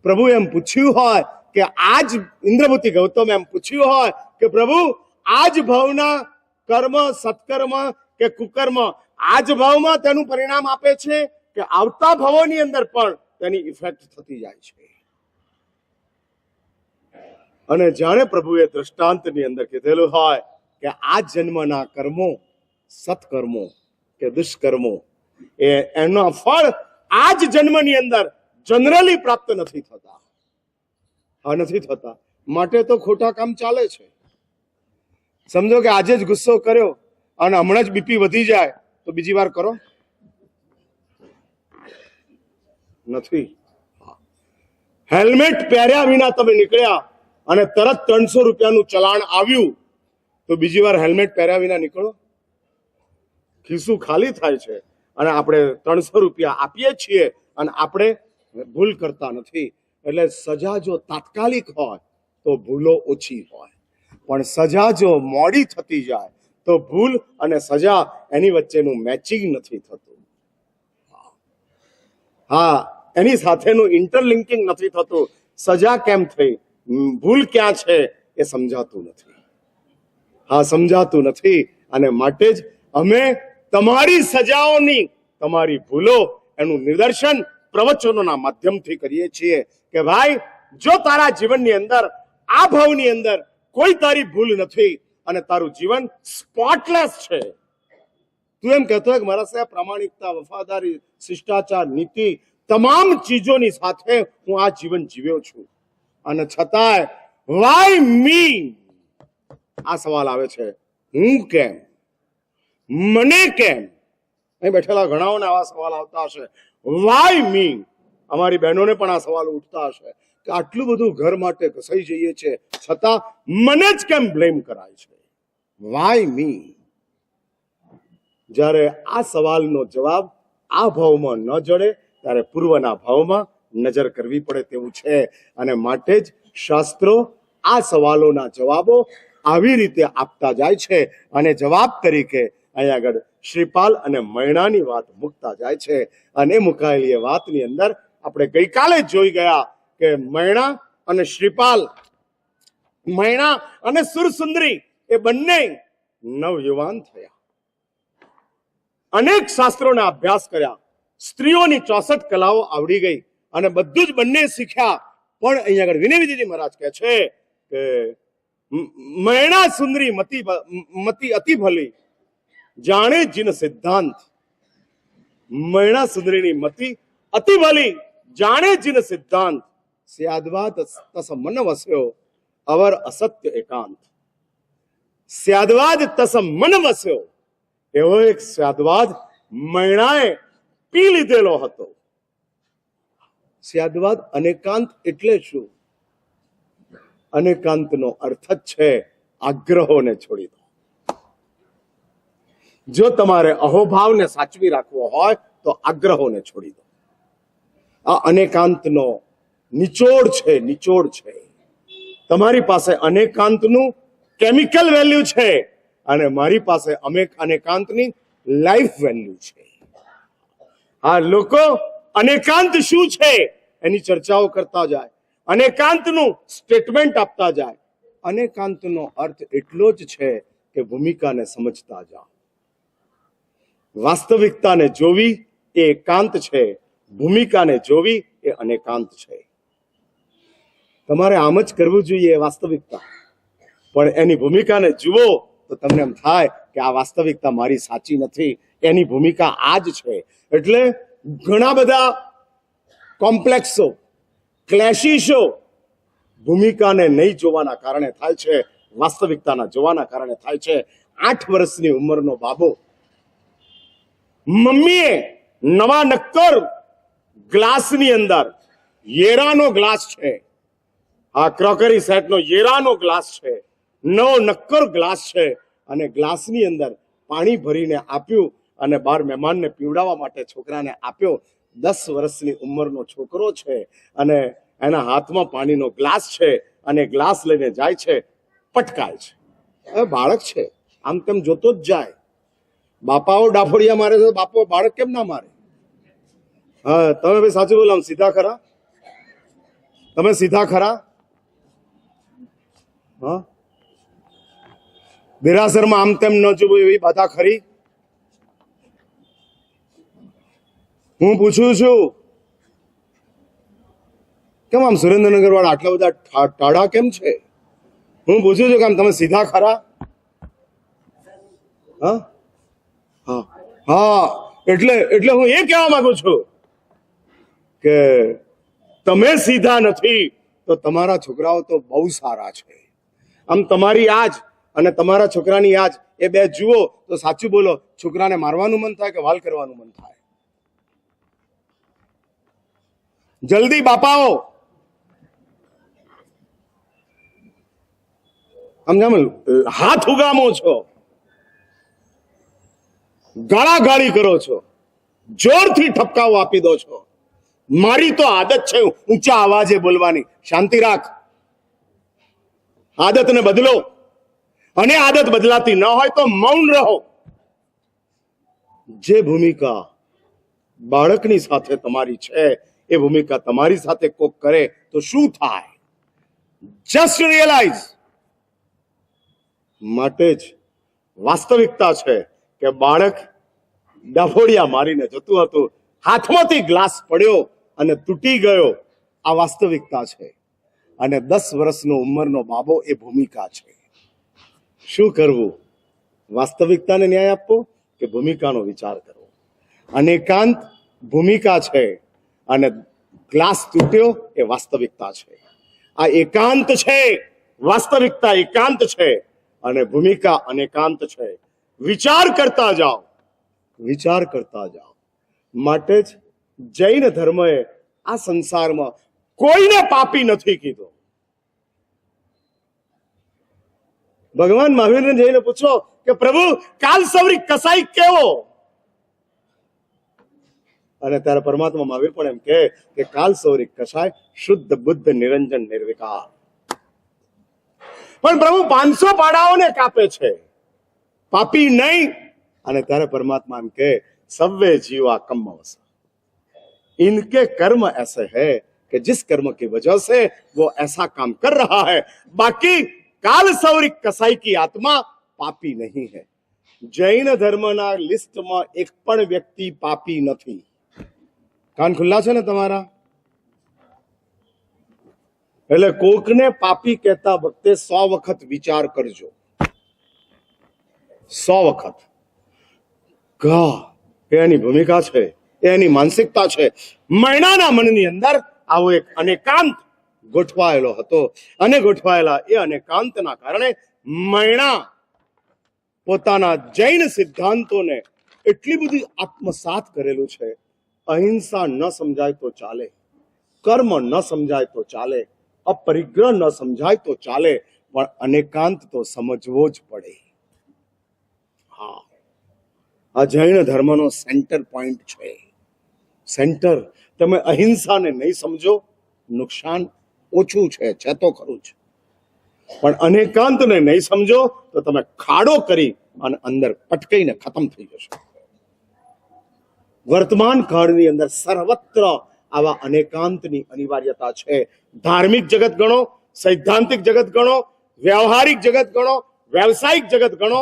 પ્રભુ એમ પૂછ્યું હોય કે આજ ઇન્દ્રબુદ્ધિ ગૌતમ એમ પૂછ્યું હોય કે પ્રભુ આજ ભાવના કર્મ, સત્કર્મ કે કુકર્મ આજ ભાવમાં તેનું પરિણામ આપે છે કે આવતા ભાવોની અંદર પણ તેની ઇફેક્ટ થતી જાય છે. અને જાણે પ્રભુએ દ્રષ્ટાંતની અંદર કીધેલું હોય કે આ જન્મના કર્મો, સત્કર્મો કે દુષ્કર્મો એનો ફળ આ જ જન્મની અંદર જનરલી પ્રાપ્ત નથી થતા. માટે તો ખોટા કામ ચાલે છે. સમજો કે આજે જ ગુસ્સો કર્યો અને હમણાં જ બીપી વધી જાય તો બીજી વાર કરો નથી. હેલ્મેટ પહેર્યા વિના તમે નીકળ્યા અને તરત 300 રૂપિયાનું ચલાણ આવ્યું તો બીજી વાર હેલ્મેટ પહેર્યા વિના નીકળો? ખિસ્સું ખાલી થાય છે અને આપણે 300 રૂપિયા આપીએ છીએ અને આપણે ભૂલ કરતા નથી. એટલે સજા જો તાત્કાલિક હોય તો ભૂલો ઓછી હોય, પણ સજા જો મોડી થતી જાય તો ભૂલ અને સજા એની વચ્ચેનું મેચિંગ નથી થતું. હા, એની સાથેનું ઇન્ટરલિંકિંગ નથી થતું. સજા કેમ થઈ, ભૂલ ક્યાં છે એ સમજાતું નથી. અને માટે જ અમે તમારી સજાઓની, તમારી ભૂલો એનું નિદર્શન પ્રવચનોના માધ્યમથી કરીએ છીએ કે ભાઈ જો તારા જીવનની અંદર આ ભાવની અંદર કોઈ તારી ભૂલ નથી અને તારું જીવન સ્પોટલેસ છે, તું એમ કહેતો હોય કે મારા સાહેબ પ્રામાણિકતા, વફાદારી, શિષ્ટાચાર, નીતિ તમામ ચીજોની સાથે હું આ જીવન જીવ્યો છું, અને છતાંય વાય મી આ સવાલ આવે છે, હું કેમ, મને કેમ? અહીં બેઠેલા ઘણાઓને આવા સવાલ આવતા હશે, વાય મી. અમારી બહેનોને પણ આ સવાલ ઉઠતા હશે કે આટલું બધું ઘર માટે ઘસાઈ જઈએ છે છતાં મને જ કેમ બ્લેમ કરાય છે, વાય મી? જ્યારે આ સવાલનો જવાબ આ ભાવમાં ન જડે ત્યારે પૂર્વના ભાવમાં નજર કરવી પડે તેવું છે. અને માટે જ શાસ્ત્રો આ સવાલોના જવાબો આવી રીતે આપતા જાય છે અને જવાબ તરીકે અહીંયા આગળ શ્રીપાલ અને મૈણાની વાત મૂકતા જાય છે. અને મુકાયેલી વાતની અંદર આપણે ગઈકાલે જોઈ ગયા કે મૈણા અને શ્રીપાલ, મૈણા અને સુરસુંદરી એ બંને નવયુવાન થયા અનેક શાસ્ત્રોના અભ્યાસ કર્યા, સ્ત્રીઓની 64 કલાઓ આવડી ગઈ અને બધું જ બંને શીખ્યા. પણ અહીંયા આગળ વિનય વિધિજી મહારાજ કહે છે કે મૈણા સુંદરી મતિ અતિ ભલી જાણે જીન સિદ્ધાંત. મૈણા સુંદરીની મતિ અતિ ભલી જાણે જીન સિદ્ધાંત. સ્યાદવા તસ મન વસ્યો અવર અસત્ય એકાંત. સ્યાદવાદ તસ મન વસ્યો, એવો એક સ્યાદવાદ મૈણાએ પી લીધેલો હતો. સ્યાદવાદ અનેકાંત એટલે શું? અનેકાંતનો અર્થ જ છે આગ્રહોને છોડી દો. જો તમારે અહોભાવને સાચવી રાખવો હોય તો આગ્રહોને છોડી દો. આ અનેકાંતનો નિચોડ છે, નિચોડ છે. તમારી પાસે અનેકાંતનું કેમિકલ વેલ્યુ છે અને મારી પાસે અનેકાંતની લાઈફ વેલ્યુ છે. આ લોકો અનેકાંત શું છે એની ચર્ચાઓ કરતા જાય, અનેકાંતનું સ્ટેટમેન્ટ આપતા જાય. અનેકાંતનો અર્થ એટલો જ છે કે ભૂમિકાને સમજતા જાઓ. વાસ્તવિકતાને જોવી એ એકાંત છે, ભૂમિકાને જોવી એ અનેકાંત છે. તમારે આમ જ કરવું જોઈએ એ વાસ્તવિકતા, પણ એની ભૂમિકાને જુઓ તો તમને એમ થાય કે આ વાસ્તવિકતા મારી સાચી નથી, એની ભૂમિકા આ જ છે. એટલે ઘણા બધા કોમ્પ્લેક્સો, ક્લેશિશો ભૂમિકાને નહીં જોવાના કારણે થાય છે, વાસ્તવિકતાના જોવાના કારણે થાય છે. 8 વર્ષની ઉંમરનો બાબો, મમ્મીએ નવા નક્કર ગ્લાસની અંદર, યેરાનો ગ્લાસ છે, આ ક્રોકરી સેટનો યેરાનો ગ્લાસ છે, નવો નક્કર ગ્લાસ છે, અને ગ્લાસની અંદર પાણી ભરીને આપ્યું અને બહાર મહેમાનને પીવડાવવા માટે છોકરાને આપ્યો. 10 વર્ષની ઉંમરનો છોકરો છે અને એના હાથમાં પાણીનો ગ્લાસ છે અને ગ્લાસ લઈને જાય છે, પટકાય છે. હવે બાળક છે, આમ તેમ જોતો જ જાય. બાપાઓ ડાફોડિયા મારે છે, બાપો બાળક કેમ ના મારે? હા, તમે ભાઈ સાચું બોલો, આમ સીધા ખરા? તમે સીધા ખરા? હા, દેરાસરમાં આમ તેમ ન જોવું એવી બાધા ખરી? હું પૂછું છું, કેમ આમ સુરેન્દ્રનગર વાળા આટલા બધા ટાઢા કેમ છે? હું પૂછું છું કે આમ તમે સીધા ખરા? હા હા હા, એટલે હું એ કહેવા માંગુ છું કે તમે સીધા નથી તો તમારા છોકરાઓ તો બહુ સારા છે. આમ તમારી આજ અને તમારા છોકરાની આજ એ બે જુઓ તો સાચું બોલો, છોકરાને મારવાનું મન થાય કે વાલ કરવાનું મન થાય? જલ્દી બાપાઓ, આમ જામ હાથ ઉગામો છો, ગાળાગાળી કરો છો, જોરથી ઠપકાઓ આપી દો છો. મારી તો આદત છે ઊંચા અવાજે બોલવાની. શાંતિ રાખ, આદતને બદલો. અને આદત બદલાતી ન હોય તો મૌન રહો. જે ભૂમિકા બાળકની સાથે તમારી છે એ ભૂમિકા તમારી સાથે કોક કરે તો શું થાય? Just realise. માટે જ વાસ્તવિકતા છે કે બાળક ડફોડિયા મારીને જતું હતું, હાથમાંથી ગ્લાસ પડ્યો અને તૂટી ગયો. આ વાસ્તવિકતા છે. અને 10 વર્ષનો ઉંમરનો બાબો એ ભૂમિકા છે. શું કરવું? વાસ્તવિકતાને ન્યાય આપવો કે ભૂમિકાનો વિચાર કરવો? અનેકાંત ભૂમિકા છે અને ગ્લાસ તૂટ્યો એ વાસ્તવિકતા છે. આ એકાંત છે, વાસ્તવિકતા એકાંત છે અને ભૂમિકા અનેકાંત છે. વિચાર કરતા જાઓ, વિચાર કરતા જાઓ. માટે જ જૈન ધર્મએ આ સંસારમાં કોઈને પાપી નથી કીધો. ભગવાન મહાવીરને જઈને પૂછો કે પ્રભુ કાલ સવરી કસાઈ કેવો? અને ત્યારે પરમાત્મા મહાવીર પણ એમ કે કાલ સવરી કસાય શુદ્ધ બુદ્ધ નિરંજન નિર્વિકાર. પણ પ્રભુ 500 પાડાઓને કાપે છે, પાપી નહીં. અને ત્યારે પરમાત્મા એમ કે સવ્વે જીવા કમ્મવસ, इनके कर्म ऐसे है कि जिस कर्म की वजह से वो ऐसा काम कर रहा है, बाकी काल सौरिक कसाई की आत्मा पापी नहीं है. જૈન ધર્મના લિસ્ટમાં એક પણ વ્યક્તિ પાપી નથી. કાન ખુલ્લા છે ને તમારા? એટલે કોકને પાપી કહેતા વખતે 100 વખત વિચાર કરજો. 100 વખત. એની ભૂમિકા છે, એની માનસિકતા છે. મૈણાના મનની અંદર આવો એક અનેકાંત ગોઠવાયેલો હતો અને ગોઠવાયેલા એ અનેકાંતના કારણે મૈણા પોતાના જૈન સિદ્ધાંતોને એટલી બધી આત્મસાત કરેલું છે. અહિંસા ન સમજાય તો ચાલે, કર્મ ન સમજાય તો ચાલે, અપરિગ્રહ ન સમજાય તો ચાલે, પણ અનેકાંત તો સમજવો જ પડે. હા, આ જૈન ધર્મનો સેન્ટર પોઈન્ટ છે. સેન્ટર. તમે અહિંસાને નહીં સમજો, નુકસાન ઓછું છે તો ખરું જ, પણ અનેકાંતને નહીં સમજો તો તમે ખાડો કરી અને અંદર પટકાઈને ખતમ થઈ જશો. વર્તમાન કાળની અંદર સર્વત્ર આવા અનેકાંતની અનિવાર્યતા છે. ધાર્મિક જગત ગણો, સૈદ્ધાંતિક જગત ગણો, વ્યવહારિક જગત ગણો, વ્યવસાયિક જગત ગણો,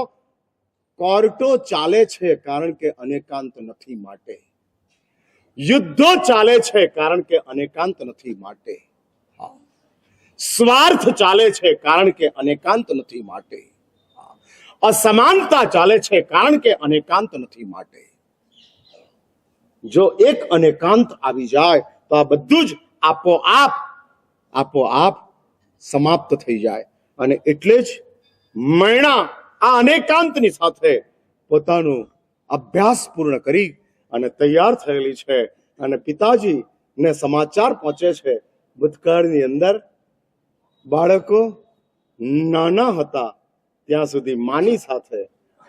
કોર્ટો ચાલે છે કારણ કે અનેકાંત નથી માટે. યુદ્ધો ચાલે છે કારણ કે અનેકાંત નથી માટે. સ્વાર્થ ચાલે છે કારણ કે અનેકાંત નથી માટે. અસમાનતા ચાલે છે કારણ કે અનેકાંત નથી માટે. જો એક અનેકાંત આવી જાય તો આ બધું જ આપોઆપ સમાપ્ત થઈ જાય. અને એટલે જ મૈણા આ અનેકાંતની સાથે પોતાનું અભ્યાસ પૂર્ણ કરી અને તૈયાર થયેલી છે. અને પિતાજીને સમાચાર પહોંચે છે, ભૂતકાળની અંદર બાળકો નાના હતા ત્યાં સુધી માની સાથે,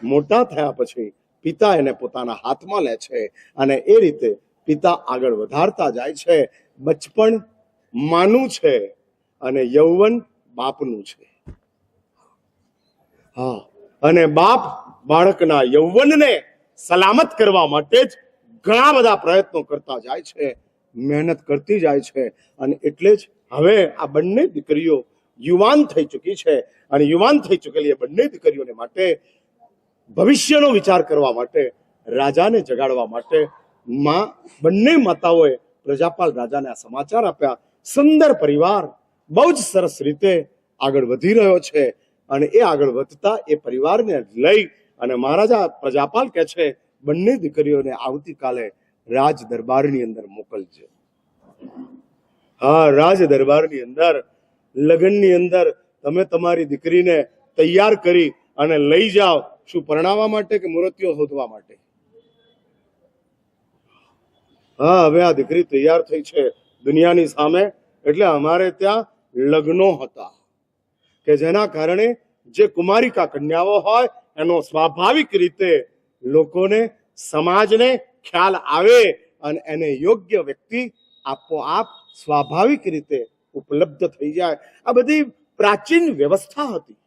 મોટા થયા પછી પિતા એને પોતાના હાથમાં લે છે અને એ રીતે પિતા આગળ વધારતા જાય છે. બચપણ માનું છે અને યૌવન બાપનું છે. હા, અને બાપ બાળકના યૌવનને સલામત કરવા માટે જ ઘણા બધા પ્રયત્નો કરતા જાય છે, મહેનત કરતી જાય છે. અને એટલે જ હવે આ બંને દીકરીઓ યુવાન થઈ ચૂકી છે અને યુવાન થઈ ચૂકેલી એ બંને દીકરીઓને માટે ભવિષ્યનો વિચાર કરવા માટે, રાજાને જગાડવા માટે બંને માતાઓએ પ્રજાપાલ રાજાને આ સમાચાર આપ્યા. સુંદર પરિવાર બહુ જ સરસ રીતે આગળ વધી રહ્યો છે અને એ આગળ વધતા એ પરિવારને લઈ અને મહારાજા પ્રજાપાલ કહે છે, બંને દીકરીઓને આવતીકાલે રાજ દરબારની અંદર મોકલજો. હા, રાજ દરબારની અંદર લગ્નની અંદર તમે તમારી દીકરીને તૈયાર કરી અને લઈ જાઓ. શું, પરણાવવા માટે કે મૂર્તિઓ શોધવા માટે? હા, હવે આ દીકરી તૈયાર થઈ છે દુનિયાની સામે. એટલે અમારે ત્યાં લગ્નો હતા કે જેના કારણે જે કુમારિકા કન્યાઓ હોય એનો સ્વાભાવિક રીતે લોકોને, સમાજને ખ્યાલ આવે અને એને યોગ્ય વ્યક્તિ આપોઆપ સ્વાભાવિક રીતે ઉપલબ્ધ થઈ જાય. આ બધી પ્રાચીન વ્યવસ્થા હતી.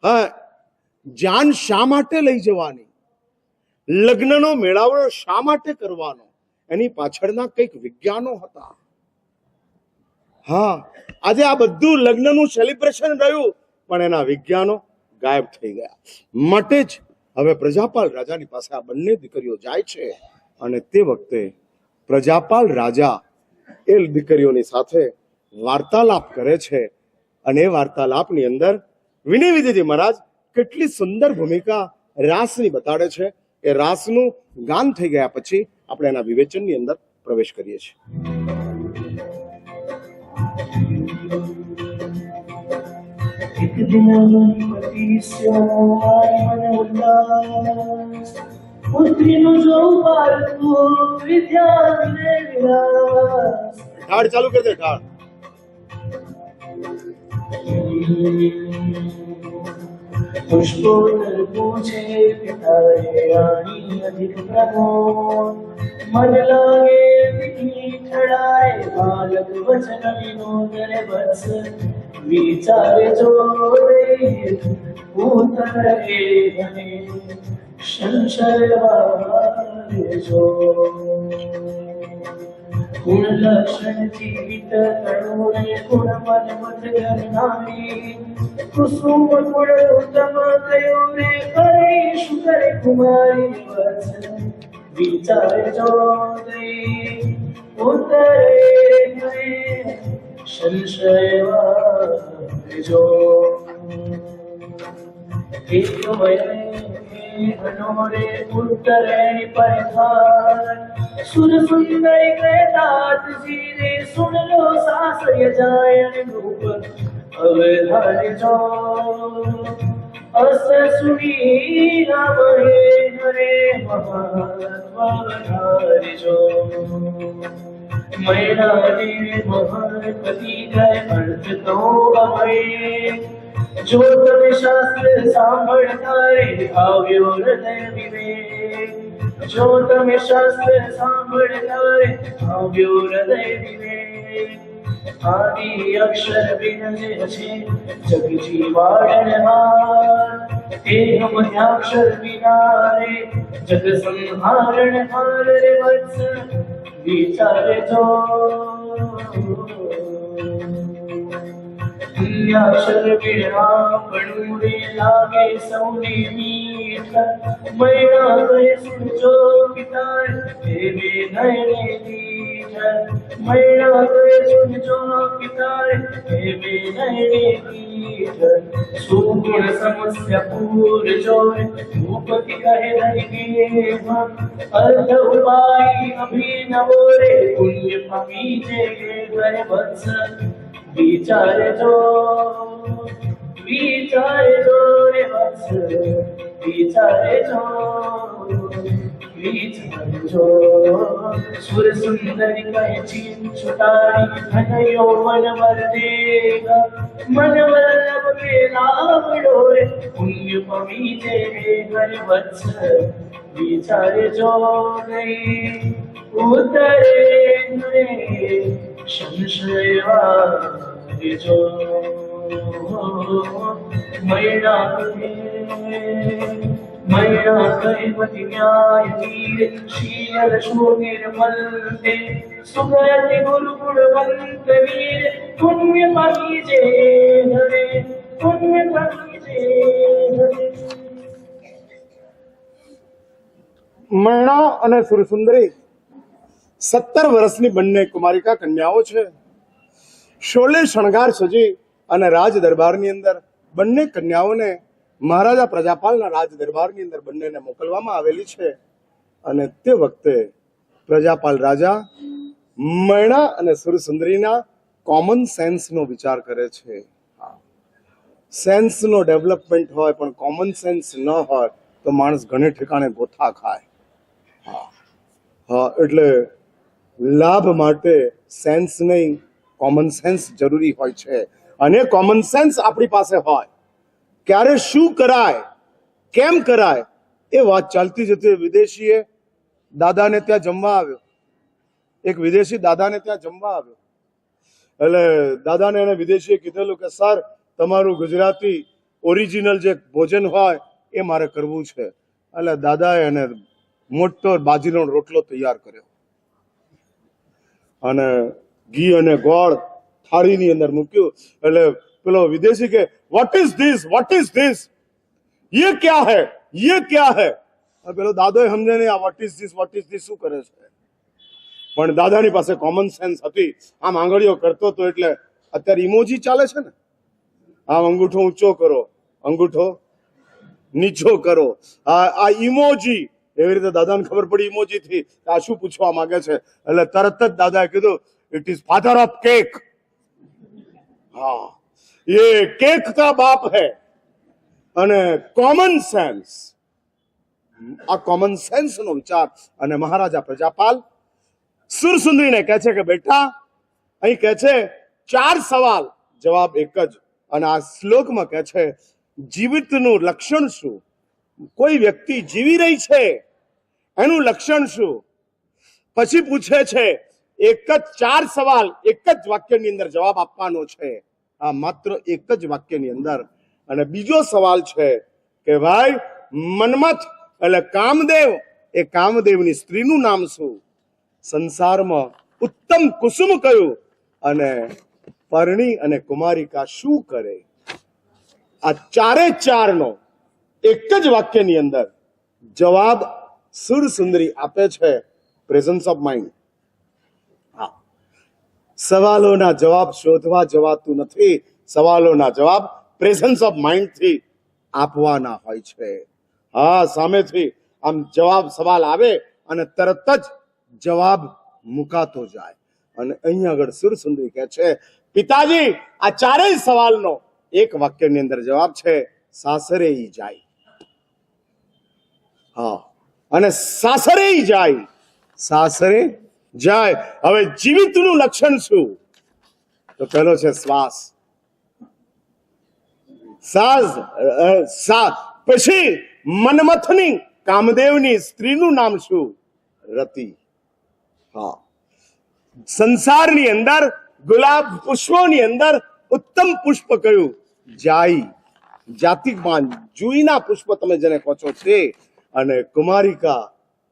હા, જાન શા માટે લઈ જવાની, લગ્નનો મેળાવડો શા માટે કરવાનો, એની પાછળના કંઈક વિજ્ઞાનો હતા. હા, આજે આ બધું લગ્નનું સેલિબ્રેશન રહ્યું પણ એના વિજ્ઞાનો ગાયબ થઈ ગયા. માટે જ હવે પ્રજાપાલ રાજાની પાસે આ બંને દીકરીઓ જાય છે અને તે વખતે પ્રજાપાલ રાજા એ દીકરીઓની સાથે વાર્તાલાપ કરે છે. અને એ વાર્તાલાપની અંદર વિનય વિધિજી મહારાજ કેટલી સુંદર ભૂમિકા રાસની બતાડે છે. એ રાસનું ગાન થઈ ગયા પછી આપણે એના વિવેચનની અંદર પ્રવેશ કરીએ છીએ. એક દિન મનપતિ શ્યામાય મન ઉલ્લાસ, પુત્રીનું જોઉં બાળકું વિદ્યાને વિલાસ. ઢાળ ચાલુ કરી દે, ઢાળ. પુષ્પો પૂછે પિતાએ રાણી અધિક પ્રમોદ, મન લાગે તીખી ઠડાય બાલક વચન વિનોદ રે વત્સ, વિચારે જો ઉતર એ ધને સંશય વારે જો. ગુણ લક્ષણ જીવિત તરુણે ગુણ મન મત ગરનારી કુસુમ ગુણ ઉત્તમ કયો રે કરે શુકર કુમારી વત્સ વિચાર જો દઈ ઉતરે સંશયવા જો એક વયે હનોરે ઉત્તરે પરિધાન સુર સુંદર કહેतात જીરે સુન લો સાસય જાયન રૂપ અવધાન જો અસ સુની રામ હે હરે મહાત્મ જો मैना ने महापति गए अर्थ तो अभय जो तम शास्त्र सांभळता रे આવ્યો હૃદય વિવેક જો તમે શાસ્ત્ર સાંભળતા રે આવ્યો હૃદય વિવેક આદિ અક્ષર વિનજે છે જગ જીવાડનહાર તે મધ્યાક્ષર વિના રે જગ સંહારણ હાર રે વત્સ વિચાર જો પુણ્યાક્ષર વિના પણ રે લાગે સૌને મીઠ મૈણા કહે સુજો પિતા એવે નયને દીઠ મૈણા કહે સુજો પિતા એવે નયને દીઠ સુગુણ સમસ્યા પૂર જોય ભૂપતિ કહે ધરી અર્ધ ઉપાય અભિનવો રે પુણ્ય પામી જે ઘર વત્સ વિચાર જો રે વત્સ વિચાર જો સુર સુંદરી કહે ચીન છુટારી ધન યૌવન વર્દેગા મન વલ્લભ કે લાવડો રે પુણ્ય પમી જે ઘર વત્સ વિચાર જો નહીં ઉતરે રે સંશયવા જો મૈણા કહે પતિ ન્યાય વીર શીલ શોનિર્મલ દે સુગતિ ગુરુ ગુણવંત વીર પુણ્ય પામી જે ધરે પુણ્ય પામી જે ધરે. મૈણા અને સુરસુંદરી 17 વર્ષની બંને કુમારિકા કન્યાઓ છે. શોલે શણગાર સજી અને રાજ દરબારની અંદર બંને કન્યાઓને મહારાજા પ્રજાપાલના રાજ દરબારની અંદર બંનેને મોકલવામાં આવેલી છે. અને તે વખતે પ્રજાપાલ રાજા મૈણા અને સુરસુંદરીના કોમન સેન્સનો વિચાર કરે છે. સેન્સનો ડેવલપમેન્ટ હોય પણ કોમન સેન્સ ન હોય તો માણસ ઘણે ઠેકાણે ગોથા ખાય. હા, એટલે લાભ માટે સેન્સ નહીં, કોમન સેન્સ જરૂરી હોય છે. અને કોમન સેન્સ આપણી પાસે હોય ક્યારે શું કરાય, કેમ કરાય, એ વાત ચાલતી જતી વિદેશીએ દાદાને ત્યાં જમવા આવ્યો. એક વિદેશી દાદાને ત્યાં જમવા આવ્યો. એટલે દાદાને એને વિદેશીએ કીધેલું કે સર, તમારું ગુજરાતી ઓરિજિનલ જે ભોજન હોય એ મારે કરવું છે. એટલે દાદાએ એને મોટો બાજરીનો રોટલો તૈયાર કર્યો અને ઘી અને ગોળ થાળીની અંદર મૂક્યું. એટલે પેલો વિદેશી કે what is this, what is this, યે ક્યા હૈ, યે ક્યા હૈ. પેલો દાદો સમજે નહીં આ what is this, what is this શું કરે છે. પણ દાદાની પાસે કોમન સેન્સ હતી. આમ આંગળીઓ કરતો હતો. એટલે અત્યારે ઇમોજી ચાલે છે ને, આમ અંગૂઠો ઊંચો કરો, અંગૂઠો નીચો કરો, આ ઇમોજી. એવી રીતે દાદાને ખબર પડી ઇમોજી થી આ શું પૂછવા માંગે છે. એટલે તરત જ દાદાએ કીધું it is father of cake. હા, ये केक का बाप है. અને કોમન સેન્સ, આ કોમન સેન્સ નો વિચાર. અને મહારાજા પ્રજાપાલ સુરસુંદરીને કહે છે કે બેટા, અહીં કહે છે 4 સવાલ, જવાબ એક જ. અને આ શ્લોકમાં કહે છે જીવિતનું લક્ષણ શું, કોઈ વ્યક્તિ જીવી રહી છે એનું લક્ષણ શું. પછી પૂછે છે એક જ 4 સવાલ એક જ વાક્યની અંદર જવાબ આપવાનો છે. આ માત્ર એક જ વાક્યની અંદર. અને બીજો સવાલ છે કે ભાઈ મન્મથ એટલે કામદેવ, એ કામદેવની સ્ત્રીનું નામ શું. સંસારમાં ઉત્તમ કુસુમ કયું અને પરણી અને કુમારિકા શું કરે? આ ચારે ચારનો એક જ વાક્યની અંદર જવાબ સુરસુંદરી આપે છે. Presence of mind. હા, સવાલોના જવાબ શોધવા જવાતું નથી. સવાલોના જવાબ પ્રેઝન્સ ઓફ માઇન્ડ થી આપવાના હોય છે. હા, સામેથી આમ જવાબ સવાલ આવે અને તરત જ જવાબ મુકાતો જાય. અને અહીંયા આગળ સુરસુંદરી કહે છે, પિતાજી, આ ચારેય સવાલનો એક વાક્યની અંદર જવાબ છે, સાસરે ઈ જાય. હા, અને સાસરે ઈ જાય. સાસરે જાય. હવે જીવિતનું લક્ષણ શું? તો પહેલો છે શ્વાસ. પછી મન્મથની, કામદેવની સ્ત્રીનું નામ શું? રતિ. હા, સંસારની અંદર ગુલાબ પુષ્પોની અંદર ઉત્તમ પુષ્પ કયું? જાઈ. જાતિમાન જુઈના પુષ્પ તમે જેને કહો છો તે. અને કુમારિકા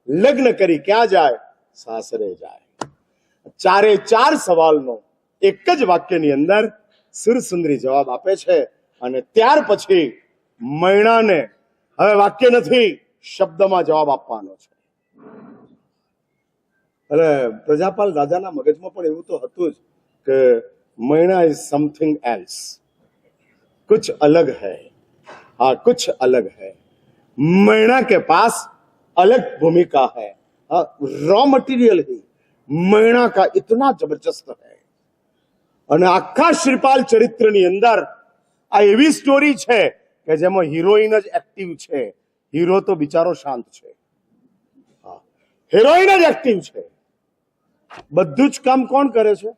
લગ્ન કરી ક્યાં જાય? સાસરે જાય. ચારે ચાર સવાલનો એક જ વાક્યની અંદર સુરસુંદરી જવાબ આપે છે. અને ત્યાર પછી મૈણાને હવે વાક્ય નથી, શબ્દમાં જવાબ આપવાનો છે. એટલે પ્રજાપાલ રાજાના મગજમાં પણ એવું તો હતું જ કે મૈણા ઇઝ સમથિંગ એલ્સ, कुछ अलग है. हाँ, कुछ अलग है. मैणा के पास अलग भूमिका है. रॉ मटेरियल ही मैणा का इतना जबरदस्त है. અને આખા શ્રીપાલ ચરિત્રની અંદર આ એવી સ્ટોરી છે કે જેમાં હિરોઈન જ એક્ટિવ છે. હીરો તો બિચારો શાંત છે. હિરોઈન જ એક્ટિવ છે. બધું જ કામ કોણ કરે છે?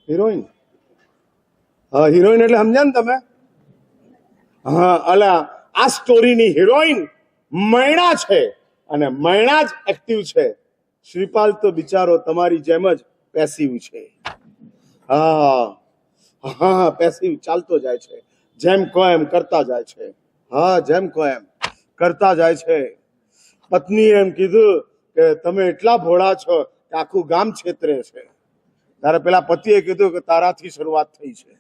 હિરોઈન. હા, હિરોઈન એટલે સમજ્યા ને તમે? હા, અલા આ સ્ટોરીની હિરોઈન મૈણા છે અને મૈણા જ એક્ટિવ છે. શ્રીપાલ તો બિચારો તમારી જેમ જ પેસિવ છે. હા હા, પેસિવ ચાલતો જાય છે. જેમ કહો એમ કરતા જાય છે. હા, જેમ કહો એમ કરતા જાય છે. પત્નીએ એમ કીધું કે તમે એટલા ભોળા છો કે આખું ગામ છેતરે છે. તારે પેલા પતિએ કીધું કે તારાથી શરૂઆત થઈ છે.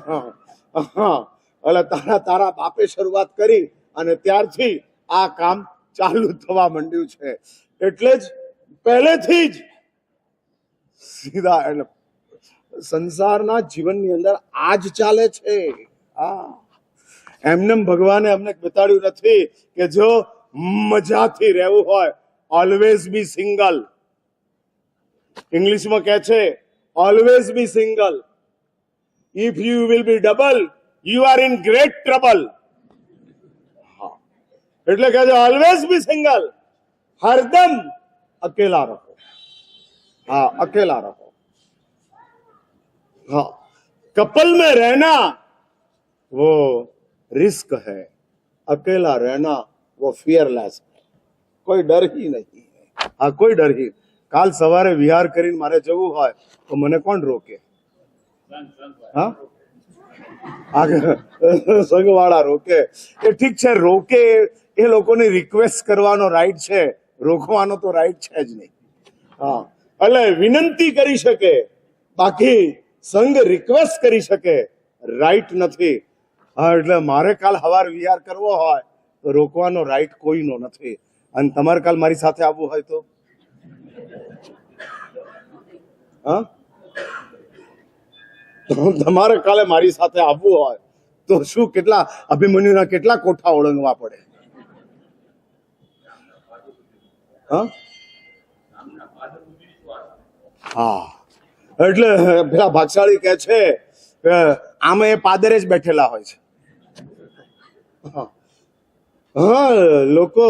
હા, એટલે તારા બાપે શરૂઆત કરી અને ત્યારથી આ કામ ચાલુ થવા માંડ્યું છે. એટલે જ પહેલેથી જ સીધા એટલે સંસારના જીવનની અંદર આ જ ચાલે છે. હા, એમને ભગવાને અમને બતાડ્યું નથી કે જો મજાથી રહેવું હોય ઓલવેઝ બી સિંગલ. ઇંગ્લિશમાં કહે છે always be single. If you will be double you are in great trouble. હા, એટલે કહે છે ઓલવેઝ બી સિંગલ. હરદમ અકેલા રહો. हाँ, अकेला रहो. हाँ, कपल में रहना वो रिस्क है, अकेला रहना वो फियरलेस है. कोई डर ही नहीं है. हाँ, कोई डर ही. કાલ સવારે વિહાર કરીને મારે જવું હોય તો મને કોણ રોકે? હા, સંઘવાળા રોકે. એ ઠીક છે, રોકે એ લોકોની રિક્વેસ્ટ કરવાનો રાઈટ છે, રોકવાનો તો રાઈટ છે જ નહીં. હા, એટલે વિનંતી કરી શકે, બાકી સંઘ રિક્વેસ્ટ કરી શકે, રાઈટ નથી. હા, એટલે મારે કાલ હવાર વિહાર કરવો હોય તો રોકવાનો રાઈટ કોઈનો નથી. અને તમારે કાલ મારી સાથે આવવું હોય તો હા, તમારે કાલે મારી સાથે આવવું હોય તો શું કેટલા અભિમન્યુના કેટલા કોઠા ઓળંગવા પડે? હા હા, એટલે પેલા ભાગશાળી કે છે કે આમે એ પાદરે જ બેઠેલા હોય છે. હા, લોકો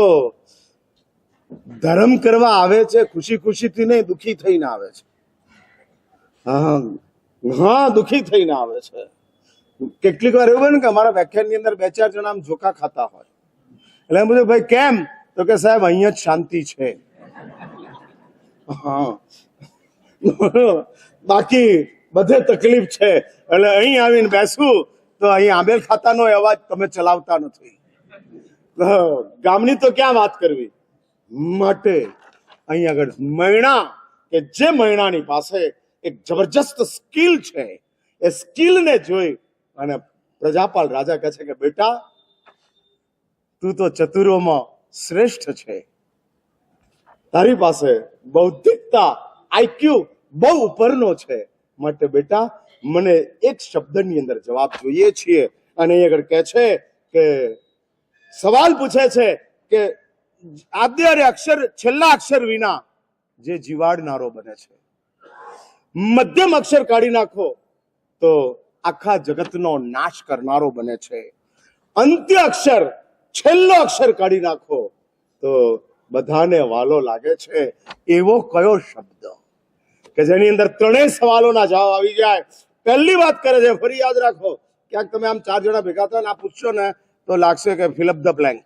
ધર્મ કરવા આવે છે ખુશી ખુશીથી નહીં, દુખી થઈને આવે છે. હા હા, દુખી થઈને આવે છે. કેટલીક વાર એવું હોય ને કે અમારા વ્યાખ્યાનની અંદર 2-4 જણા આમ ઝોકા ખાતા હોય. એટલે એમ બધું ભાઈ કેમ? તો કે સાહેબ અહીંયા જ શાંતિ છે. હા, બાકી બધે તકલીફ છે. એટલે અહીં આવીને બેસવું તો અહીં આંબેલ ખાતાનો અવાજ તમે ચલાવતા નથી. ગામની તો ક્યાં વાત કરવી. માટે અહીં આગળ મૈણા કે જે મહિનાની પાસે એક જબરજસ્ત સ્કિલ છે, એ સ્કિલને જોઈ અને પ્રજાપાલ રાજા કહે છે કે બેટા, તું તો ચતુરોમાં શ્રેષ્ઠ છે, તારી પાસે બૌદ્ધિકતા, આઈક્યુ બહુ ઉપરનો છે, માટે બેટા મને એક શબ્દની અંદર જવાબ જોઈએ છીએ. અને એ આગળ કહે છે કે સવાલ પૂછે છે કે આદ્ય અને અક્ષર, છેલ્લા અક્ષર વિના જે જીવાડનારો બને છે, મધ્યમ અક્ષર કાઢી નાખો તો આખા જગતનો નાશ કરનારો બને છે, અંત્ય અક્ષર, છેલ્લો અક્ષર કાઢી નાખો તો બધાને વાલો લાગે છે. એવો કયો શબ્દ કે જેની અંદર ત્રણેય સવાલોના જવાબ આવી જાય? પહેલી વાત કરે છે, ફરી યાદ રાખો, ક્યાંક તમે આમ 4 જણા ભેગા થયા ને આ પૂછશો ને તો લાગશે કે ફિલ અપ ધ બ્લેન્ક.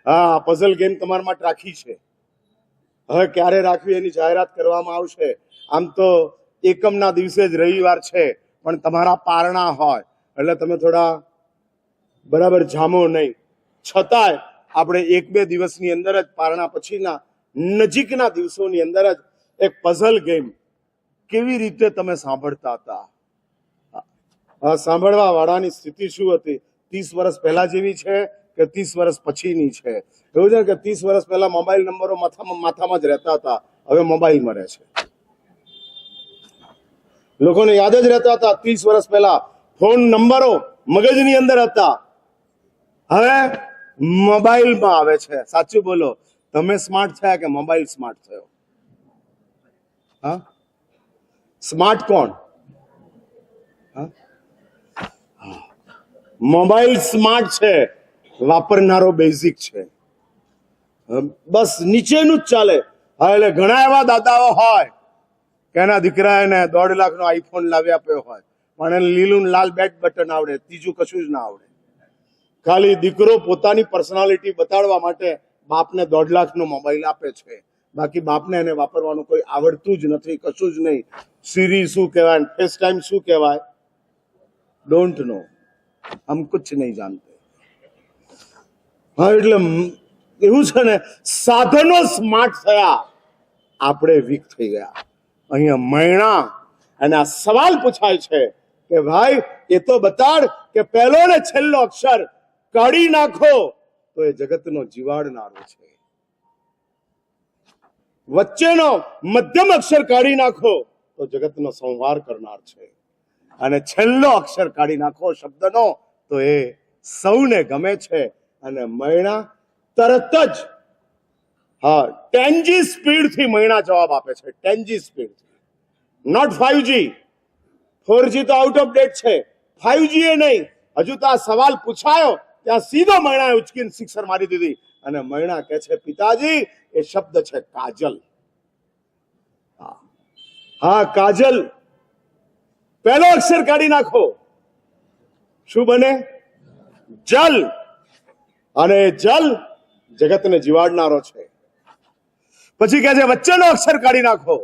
હા, પઝલ ગેમ તમારા માટે રાખી છે. હવે ક્યારે રાખવી એની જાહેરાત કરવામાં આવશે. આમ તો એકમના દિવસે જ રવિવાર છે, પણ તમારા પારણા હોય એટલે તમે થોડા બરાબર જામો નહીં. છતાંય આપણે 1-2 દિવસની અંદર જ, પારણા પછીના નજીકના દિવસોની અંદર જ એક પઝલ ગેમ કેવી રીતે તમે સાંભળતા હતા, સાંભળવા વાળાની સ્થિતિ શું હતી? 30 વર્ષ પહેલા જેવી છે કે 30 વર્ષ પછીની છે? એવું છે કે 30 વર્ષ પહેલા મોબાઈલ નંબરો માથામાં જ રહેતા હતા, હવે મોબાઈલ મળે છે. લોકોને યાદ જ રહેતા હતા 30 વર્ષ પહેલા ફોન નંબરો મગજની અંદર હતા, હવે મોબાઈલમાં આવે છે. સાચું બોલો, તમે સ્માર્ટ થયા કે મોબાઈલ સ્માર્ટ થયો? હા, સ્માર્ટ કોણ? મોબાઈલ સ્માર્ટ છે, વાપરનારો બેઝિક છે. બસ નીચેનું જ ચાલે. હા, એટલે ઘણા એવા દાદાઓ હોય કે એના દીકરા એને 1.5 લાખનો આઈફોન લાવી આપ્યો હોય, પણ એને લીલું લાલ બેટ બટન આવડે, ત્રીજું કશું જ ના આવડે. ખાલી દીકરો પોતાની પર્સનાલિટી બતાડવા માટે બાપને 1.5 લાખનો મોબાઈલ આપે છે, બાકી બાપને એને વાપરવાનું કોઈ આવડતું જ નથી, કશું જ નહીં. સિરી શું કહેવાય, ફેસ ટાઈમ શું કહેવાય, ડોન્ટ નો, હમ કુછ નહીં જાનતે. હા, એટલે એવું છે ને, સાધનો સ્માર્ટ થયા, આપણે વીક થઈ ગયા. અહીંયા મૈણા અને આ સવાલ પૂછાય છે કે ભાઈ એ તો બતાડ કે પહેલો ને છેલ્લો અક્ષર કાઢી નાખો તો એ જગતનો જીવાડનારો છે, વચ્ચેનો મધ્યમ અક્ષર કાઢી નાખો તો જગતનો સંહાર કરનાર છે, અને છેલ્લો અક્ષર કાઢી નાખો શબ્દનો તો એ સૌને ગમે છે. અને મૈણા તરત જ, હા, 10G સ્પીડથી મૈણા જવાબ આપે છે, 10G સ્પીડથી, નોટ 5G. 4G તો આઉટ ઓફ ડેટ છે, 5G એ નહીં. હજુ તો આ સવાલ પૂછાયો ત્યાં સીધો મૈણાએ ઉચકીને સિક્સર મારી દીધી. અને મૈણા કહે છે પિતાજી એ શબ્દ છે કાજલ. હા, કાજલ, પહેલો અક્ષર કાઢી નાખો, શું બને? જલ. અને જલ જગતને જીવાડનારો છે. પછી કહે છે વચ્ચેનો અક્ષર કાઢી નાખો,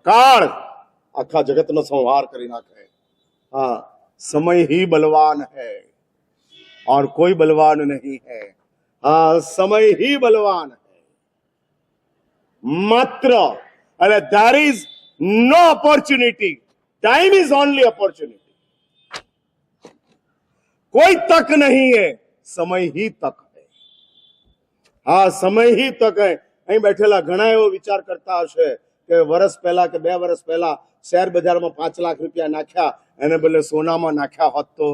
કાળ, આખા જગતનો સંહાર કરી નાખે. હા, સમય ही बलवान है और कोई बलवान नहीं है. हाँ, समय ही बलवान है मात्र. અને there is no opportunity, time is only opportunity. कोई तक नहीं है, समय ही तक है. હા, સમય ही तक है. અહીં બેઠેલા ઘણા એવો વિચાર કરતા હશે કે વર્ષ પહેલા કે 2 વર્ષ પહેલા શેર બજારમાં 5 લાખ રૂપિયા નાખ્યા, એને બદલે સોનામાં નાખ્યા હોત તો.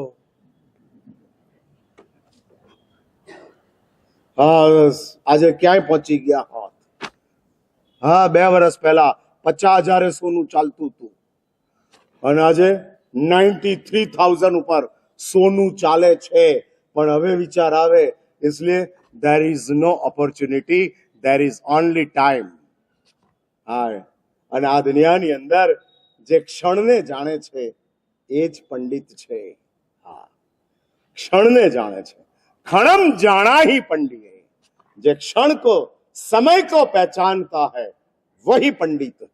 હા, આજે ક્યાંય પહોંચી ગયા હોત. હા, 2 વર્ષ પહેલા 50,000 સોનું ચાલતું હતું અને આજે 93,000 ઉપર સોનું ચાલે છે. પણ હવે વિચાર આવે, इसलिए there is no opportunity, there is only time. હા, અને આ દુનિયાની અંદર જે ક્ષણને જાણે છે એ જ પંડિત છે. હા, ક્ષણને જાણે છે. क्षणम जाना ही पंडित है, જે क्षण को समय को पहचानता है वही पंडित है.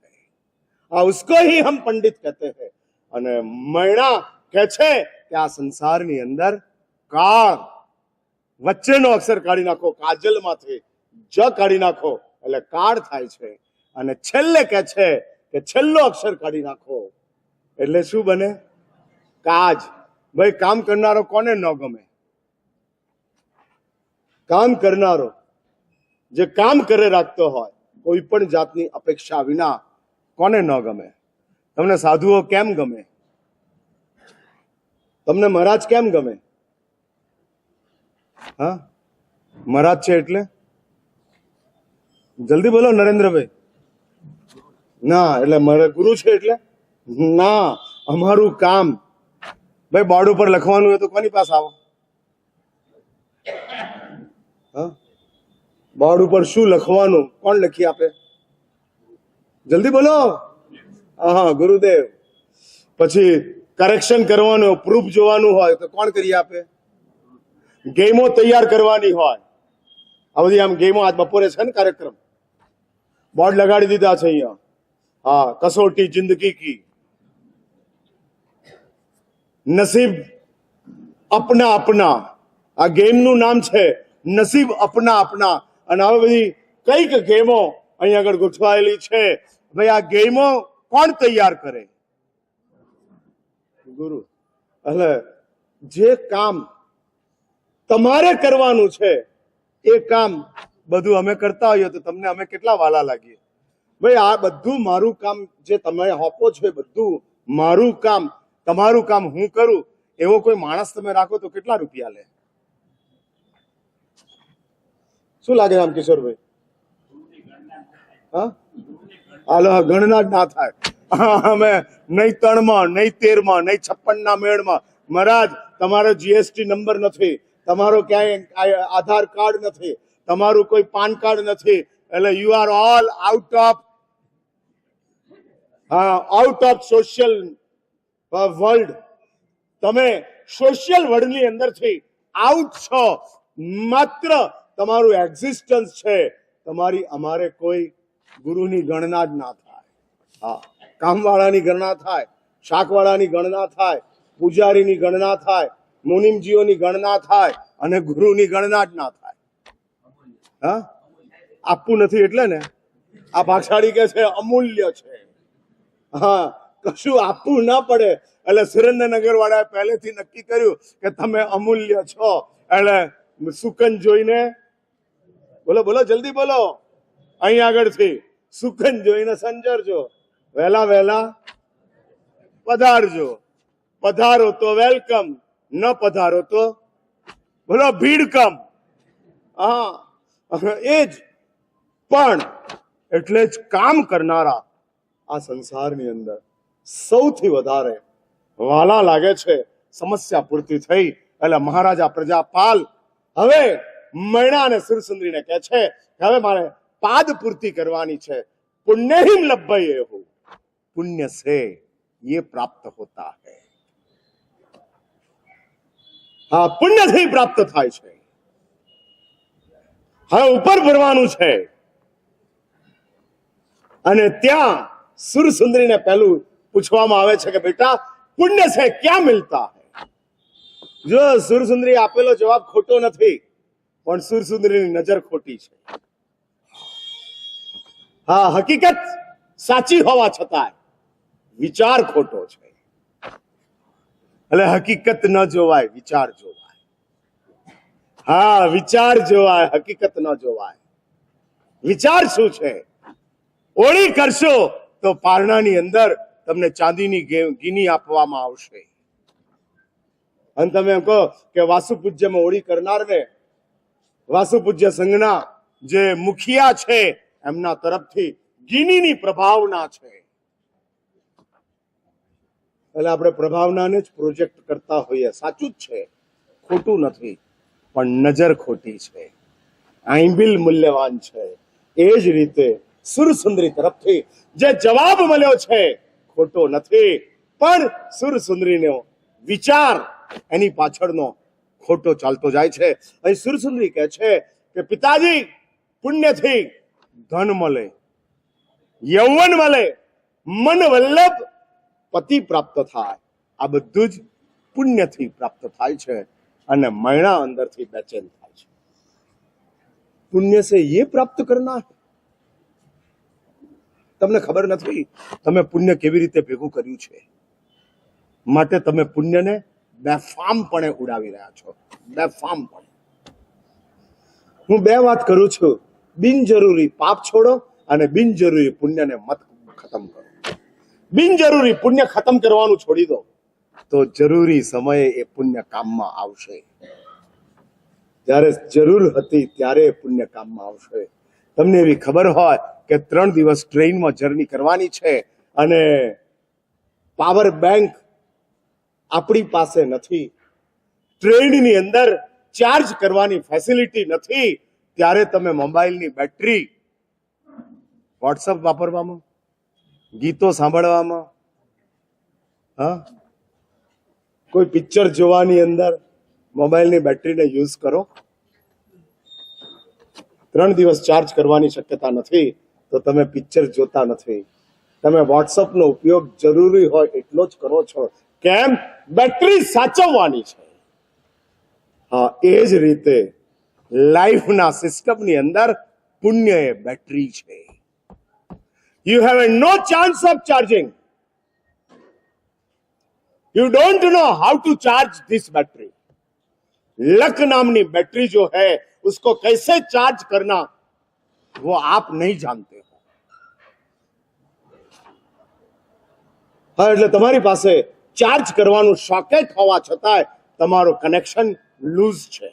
हाँ, उसको ही हम पंडित कहते हैं. અને મૈણા કહે છે કે આ સંસારની અંદર કાળ, વચ્ચેનો અક્ષર કાઢી નાખો, કાજલમાંથી જ કાઢી નાખો એટલે કાળ થાય છે. અને છેલ્લે કે છે કે છેલ્લો અક્ષર કાઢી નાખો એટલે શું બને? કાજ. ભાઈ કામ કરનારો કોને ન ગમે? કામ કરનારો જે કામ કરે રાખતો હોય કોઈ પણ જાતની અપેક્ષા વિના, કોને ન ગમે? તમને સાધુઓ કેમ ગમે? તમને મહારાજ કેમ ગમે? હા, મહારાજ છે એટલે જલ્દી બોલો નરેન્દ્રભાઈ. ના એટલે મારા ગુરુ છે એટલે ના, અમારું કામ. ભાઈ બોર્ડ ઉપર લખવાનું હોય તો કોની પાસે આવો? હા, બોર્ડ ઉપર શું લખવાનું કોણ લખી આપે? જલ્દી બોલો. હા, ગુરુદેવ. પછી કરેક્શન કરવાનું, પ્રૂફ જોવાનું હોય તો કોણ કરી આપે? ગેમો તૈયાર કરવાની હોય, આ બધી આમ ગેમો આજ બપોરે છે ને કાર્યક્રમ, બોર્ડ લગાડી દીધા છે અહીંયા. હા, કસોટી જિંદગી કી, નસીબ અપના અપના, આ ગેમનું નામ છે નસીબ અપના અપના. અને હવે બધી કઈક ગેમો અહીંયા આગળ ગોઠવાયેલી છે. ભાઈ આ ગેમો કોણ તૈયાર કરે? ગુરુ. એટલે જે કામ તમારે કરવાનું છે એ કામ બધું અમે કરતા હોઈએ તો તમને અમે કેટલા વાલા લાગીએ? ભાઈ આ બધું મારું કામ જે તમે હોપો છો એ બધું મારું કામ, તમારું કામ હું કરું એવો કોઈ માણસ તમે રાખો તો કેટલા રૂપિયા લે? શું લાગે આમ કિશોરભાઈ? હા, હાલો, ગણના જ ના થાય. અમે નહીં 3 માં, નહીં 13 માં, નહીં 56 ના મેળમાં. મહારાજ તમારો જીએસટી નંબર નથી, તમારો ક્યાંય આધાર કાર્ડ નથી, તમારું કોઈ પાન કાર્ડ નથી, એટલે you are all out of social world. તમે સોશિયલ વર્લ્ડની અંદરથી આઉટ છો. માત્ર તમારું એક્ઝિસ્ટન્સ છે. તમારી અમારે કોઈ ગુરુની ગણના જ ના થાય. હા, કામવાળાની ગણના થાય, શાકવાળાની ગણના થાય, પૂજારીની ગણના થાય, મુનિમજીઓની ગણના થાય, અને ગુરુની ગણના જ ના થાય. હા, આપવું નથી એટલે ને આ ભાગશાળી કે છે અમૂલ્ય છે. હા, કશું આપવું ના પડે એટલે સુરેન્દ્રનગર વાળાએ પહેલેથી નક્કી કર્યું કે તમે અમૂલ્ય છો. એટલે સુકન જોઈને બોલો બોલો, જલ્દી બોલો. અહીં આગળથી સુકન જોઈને સંજરજો, વહેલા વહેલા પધારજો. પધારો તો વેલકમ, ન પધારો તો બોલો ભીડકમ. હા, એ જ. પણ એટલે જ કામ કરનારા આ સંસારની અંદર સૌથી વધારે વાલા લાગે છે. સમસ્યા પૂર્તિ થઈ એટલે મહારાજા પ્રજાપાલ હવે મૈણા અને સુરસુંદરીને કહે છે કે હવે મારે પાદ પૂર્તિ કરવાની છે. પુણ્ય હિમ લભ્ય હો, પુણ્ય સે ये प्राप्त होता है. હા, પુણ્યથી પ્રાપ્ત થાય છે. હવે ઉપર ભરવાનું છે અને ત્યાં સુરસુંદરીને પહેલું પૂછવામાં આવે છે કે બેટા પુણ્ય છે ક્યાં મિલતા હૈ? જો સુરસુંદરી આપેલો જવાબ ખોટો નથી, પણ સુરસુંદરીની નજર ખોટી છે. હા, હકીકત સાચી હોવા છતાં વિચાર ખોટો છે. એટલે હકીકત ન જોવાય, વિચાર જોવાય. હા, વિચાર જોવાય, હકીકત ન જોવાય. વિચાર શું છે? ઓળી કરશો તો પારણાની અંદર તમને ચાંદીની ગીની આપવામાં આવશે. અને તમે એમ કહો કે વાસુપૂજ્યમાં ઓળી કરનારને વાસુપૂજ્ય સંઘના જે મુખિયા છે એમના તરફથી ગીનીની પ્રભાવના છે. એટલે આપણે પ્રભાવનાને જ પ્રોજેક્ટ કરતા હોઈએ. સાચું જ છે, ખોટું નથી, પણ નજર ખોટી છે. આઈબિલ મૂલ્યવાન છે. એ જ રીતે સુરસુંદરી તરફથી જે જવાબ મળ્યો છે ખોટો નથી, પણ સુરસુંદરીનો વિચાર એની પાછળનો ખોટો ચાલતો જાય છે. અહીં સુરસુંદરી કહે છે કે પિતાજી પુણ્યથી ધન મળે, યૌવન મળે, મન વલ્લભ પતિ પ્રાપ્ત થાય. આ બધું જ પુણ્યથી પ્રાપ્ત થાય છે અને મૈણા અંદરથી બેચેન થાય છે. પુण्य से ये प्राप्त करना है. તમને ખબર નથી તમે પુણ્ય કેવી રીતે ભેગું કર્યું છે, માટે તમે પુણ્યને બેફામપણે ઉડાવી રહ્યા છો, બેફામપણે. હું બે વાત કરું છું, બિનજરૂરી પાપ છોડો અને બિનજરૂરી પુણ્યને મત ખતમ કરો. બિનજરૂરી પુણ્ય ખતમ કરવાનું છોડી દો તો જરૂરી સમયે એ પુણ્ય કામમાં આવશે. જ્યારે જરૂર હતી ત્યારે એ પુણ્ય કામમાં આવશે. તમને એવી ખબર હોય કે 3 દિવસ ટ્રેનમાં જર્ની કરવાની છે અને પાવર બેંક આપણી પાસે નથી, ટ્રેનની અંદર ચાર્જ કરવાની ફેસિલિટી નથી, ત્યારે તમે મોબાઈલની બેટરી વોટ્સઅપ વાપરવામાં, ગીતો સાંભળવામાં, કોઈ પિક્ચર જોવાની અંદર મોબાઈલની બેટરીને યુઝ કરો. 3 દિવસ ચાર્જ કરવાની શક્યતા નથી તો તમે પિક્ચર જોતા નથી. તમે વોટ્સઅપનો ઉપયોગ જરૂરી હોય એટલો જ કરો છો. કેમ? બેટરી સાચવવાની છે. હા, એ જ રીતે લાઈફના સિસ્ટમની અંદર પુણ્ય એ બેટરી છે. You have no chance of charging. You don't know how to charge this battery. Luck nominee battery जो है उसको कैसे चार्ज करना वो आप नहीं जानते हो. હા, એટલે તમારી પાસે ચાર્જ કરવાનું સોકેટ હોવા છતાંય તમારો કનેક્શન લૂઝ છે.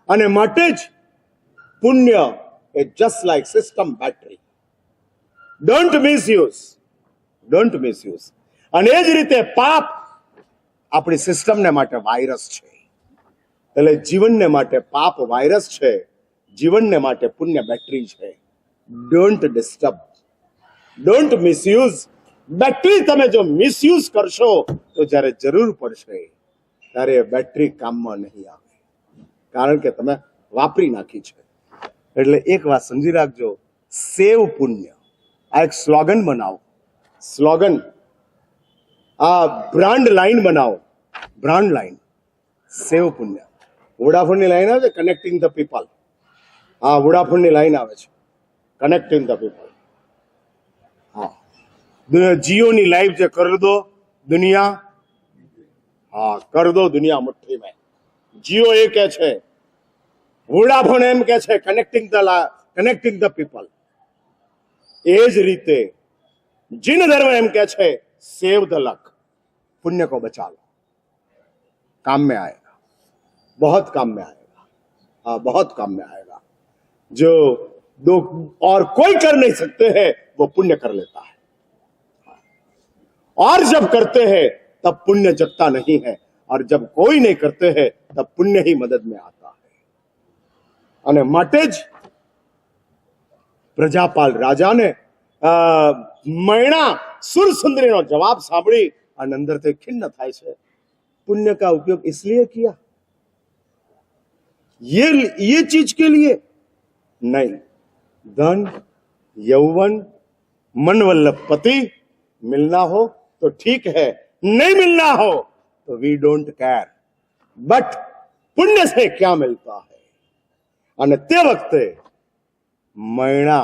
અને માટે જ પુણ્ય એ just like system battery. Don't misuse, don't misuse. અને એ જ રીતે પાપ આપણી સિસ્ટમને માટે વાયરસ છે. એટલે જીવનને માટે પાપ વાયરસ છે, જીવનને માટે પુણ્ય બેટરી છે. Don't disturb, don't misuse. Battery તમે જો મિસયુઝ કરશો તો જ્યારે જરૂર પડશે ત્યારે એ બેટરી કામમાં નહીં આવે, કારણ કે તમે વાપરી નાખી છે. એટલે એક વાત સમજી રાખજો, સેવ પુણ્ય. આ એક સ્લોગન બનાવો, સ્લોગન. આ બ્રાન્ડ લાઈન બનાવો, બ્રાન્ડ લાઈન. સેવ પુણ્ય. વોડાફોનની લાઈન આવે છે, કનેક્ટિંગ ધ પીપલ. હા, વોડાફોનની લાઈન આવે છે, કનેક્ટિંગ ધ પીપલ. હા, જીઓની લાઈવ છે, કર દો દુનિયા. હા, કર દો દુનિયા મુઠ્ઠી મેં. જીઓ એ કે છે, વોડાફોન એમ કે છે, કનેક્ટિંગ ધ પીપલ. એ જ રીતે જીન ધર્મ એમ કે છે, सेव द लक, पुण्य को बचा लो, काम में आएगा, बहुत काम में आएगा. हाँ, बहुत काम में आएगा. जो दो और कोई कर नहीं सकते हैं वो पुण्य कर लेता है. और जब करते हैं तब पुण्य जगता नहीं है, और जब कोई नहीं करते हैं तब पुण्य ही मदद में आता है. અને માટે જ પ્રજાપાલ રાજાને मैणा सुर सुंदरी नो जवाब सांभળી અને અંદરથી ખિન્ન થાય છે. पुण्य का उपयोग इसलिए किया, ये चीज के लिए नहीं. धन, यौवन, मन वल्लभ पति मिलना हो तो ठीक है, नहीं मिलना हो तो वी डोंट केयर. बट पुण्य से क्या मिलता है? અને તે વખતે मैणा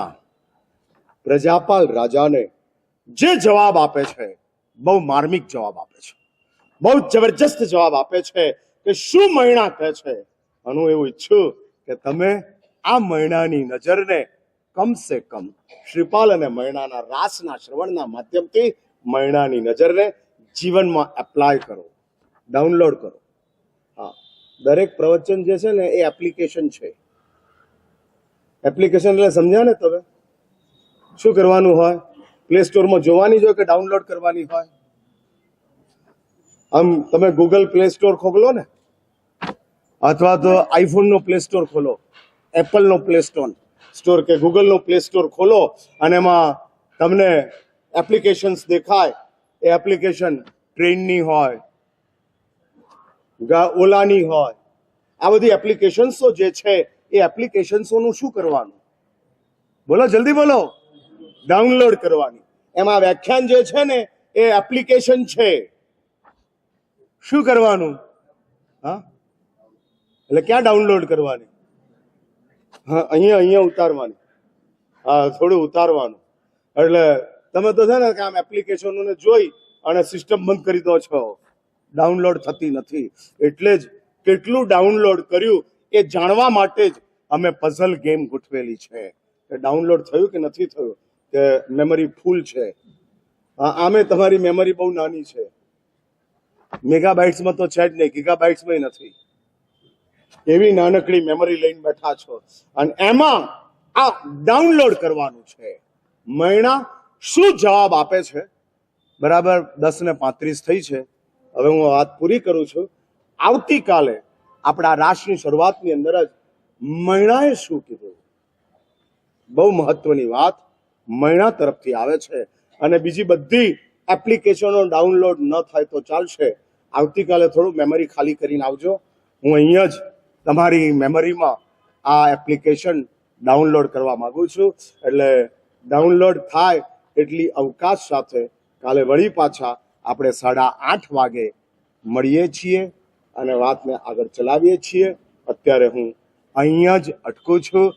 પ્રજાપાલ રાજાને જે જવાબ આપે છે, બહુ માર્મિક જવાબ આપે છે, બહુ જબરજસ્ત જવાબ આપે છે કે શું મૈણા કહે છે. અને હું એવું ઈચ્છું કે તમે આ મૈણાની નજરને કમસે કમ શ્રીપાલ અને મૈણાના રાસના શ્રવણના માધ્યમથી મૈણાની નજરને જીવનમાં એપ્લાય કરો, ડાઉનલોડ કરો. હા, દરેક પ્રવચન જે છે ને એ એપ્લિકેશન છે. એપ્લિકેશન એટલે સમજ્યા ને તમે? શું કરવાનું હોય? પ્લે સ્ટોરમાં જોવાની જ હોય કે ડાઉનલોડ કરવાની હોય? આમ તમે ગૂગલ પ્લે સ્ટોર ખોલો ને, અથવા તો આઈફોનનો પ્લે સ્ટોર ખોલો, એપલનો પ્લે સ્ટોર કે ગૂગલનો પ્લે સ્ટોર ખોલો અને એમાં તમને એપ્લિકેશન્સ દેખાય. એ એપ્લિકેશન ટ્રેનની હોય, ઓલાની હોય, આ બધી એપ્લિકેશન્સો જે છે એ એપ્લિકેશન્સોનું શું કરવાનું? બોલો, જલ્દી બોલો. ડાઉનલોડ કરવાની. એમાં વ્યાખ્યાન જે છે ને એ એપ્લિકેશન છે. શું કરવાનું? હા, એટલે ક્યાં ડાઉનલોડ કરવાની? હા, અહીંયા ઉતારવાની. હા, થોડું ઉતારવાનું. એટલે તમે તો છે ને કે આમ એપ્લિકેશનોને જોઈ અને સિસ્ટમ બંધ કરી દો છો, ડાઉનલોડ થતી નથી. એટલે જ કેટલું ડાઉનલોડ કર્યું એ જાણવા માટે જ અમે પઝલ ગેમ ગોઠવેલી છે કે ડાઉનલોડ થયું કે નથી થયું, કે મેમરી ફૂલ છે. આમે તમારી મેમરી બહુ નાની છે, મેગાબાઇટ્સમાં તો છે જ નહીં, ગીગાબાઇટ્સમાં નથી. એવી નાનકડી મેમરી લઈને બેઠા છો અને એમાં આ ડાઉનલોડ કરવાનું છે. મૈણા શું જવાબ આપે છે? બરાબર 10:35 થઈ છે. હવે હું વાત પૂરી કરું છું. આવતીકાલે આપણા રાશની શરૂઆતની અંદર જ મૈણાએ શું કીધું, બહુ મહત્વની વાત મૈણા તરફથી આવે છે. અને બીજી બધી એપ્લિકેશનો ડાઉનલોડ ન થાય તો ચાલશે. આવતીકાલે થોડું મેમરી ખાલી કરીને આવજો. હું અહીંયા જ તમારી મેમરીમાં આ એપ્લિકેશન ડાઉનલોડ કરવા માંગુ છું. એટલે ડાઉનલોડ થાય એટલી અવકાશ સાથે કાલે વળી પાછા આપણે 8:30 વાગે મળીએ છીએ અને વાતને આગળ ચલાવીએ છીએ. અત્યારે હું અહીંયા જ અટકું છું.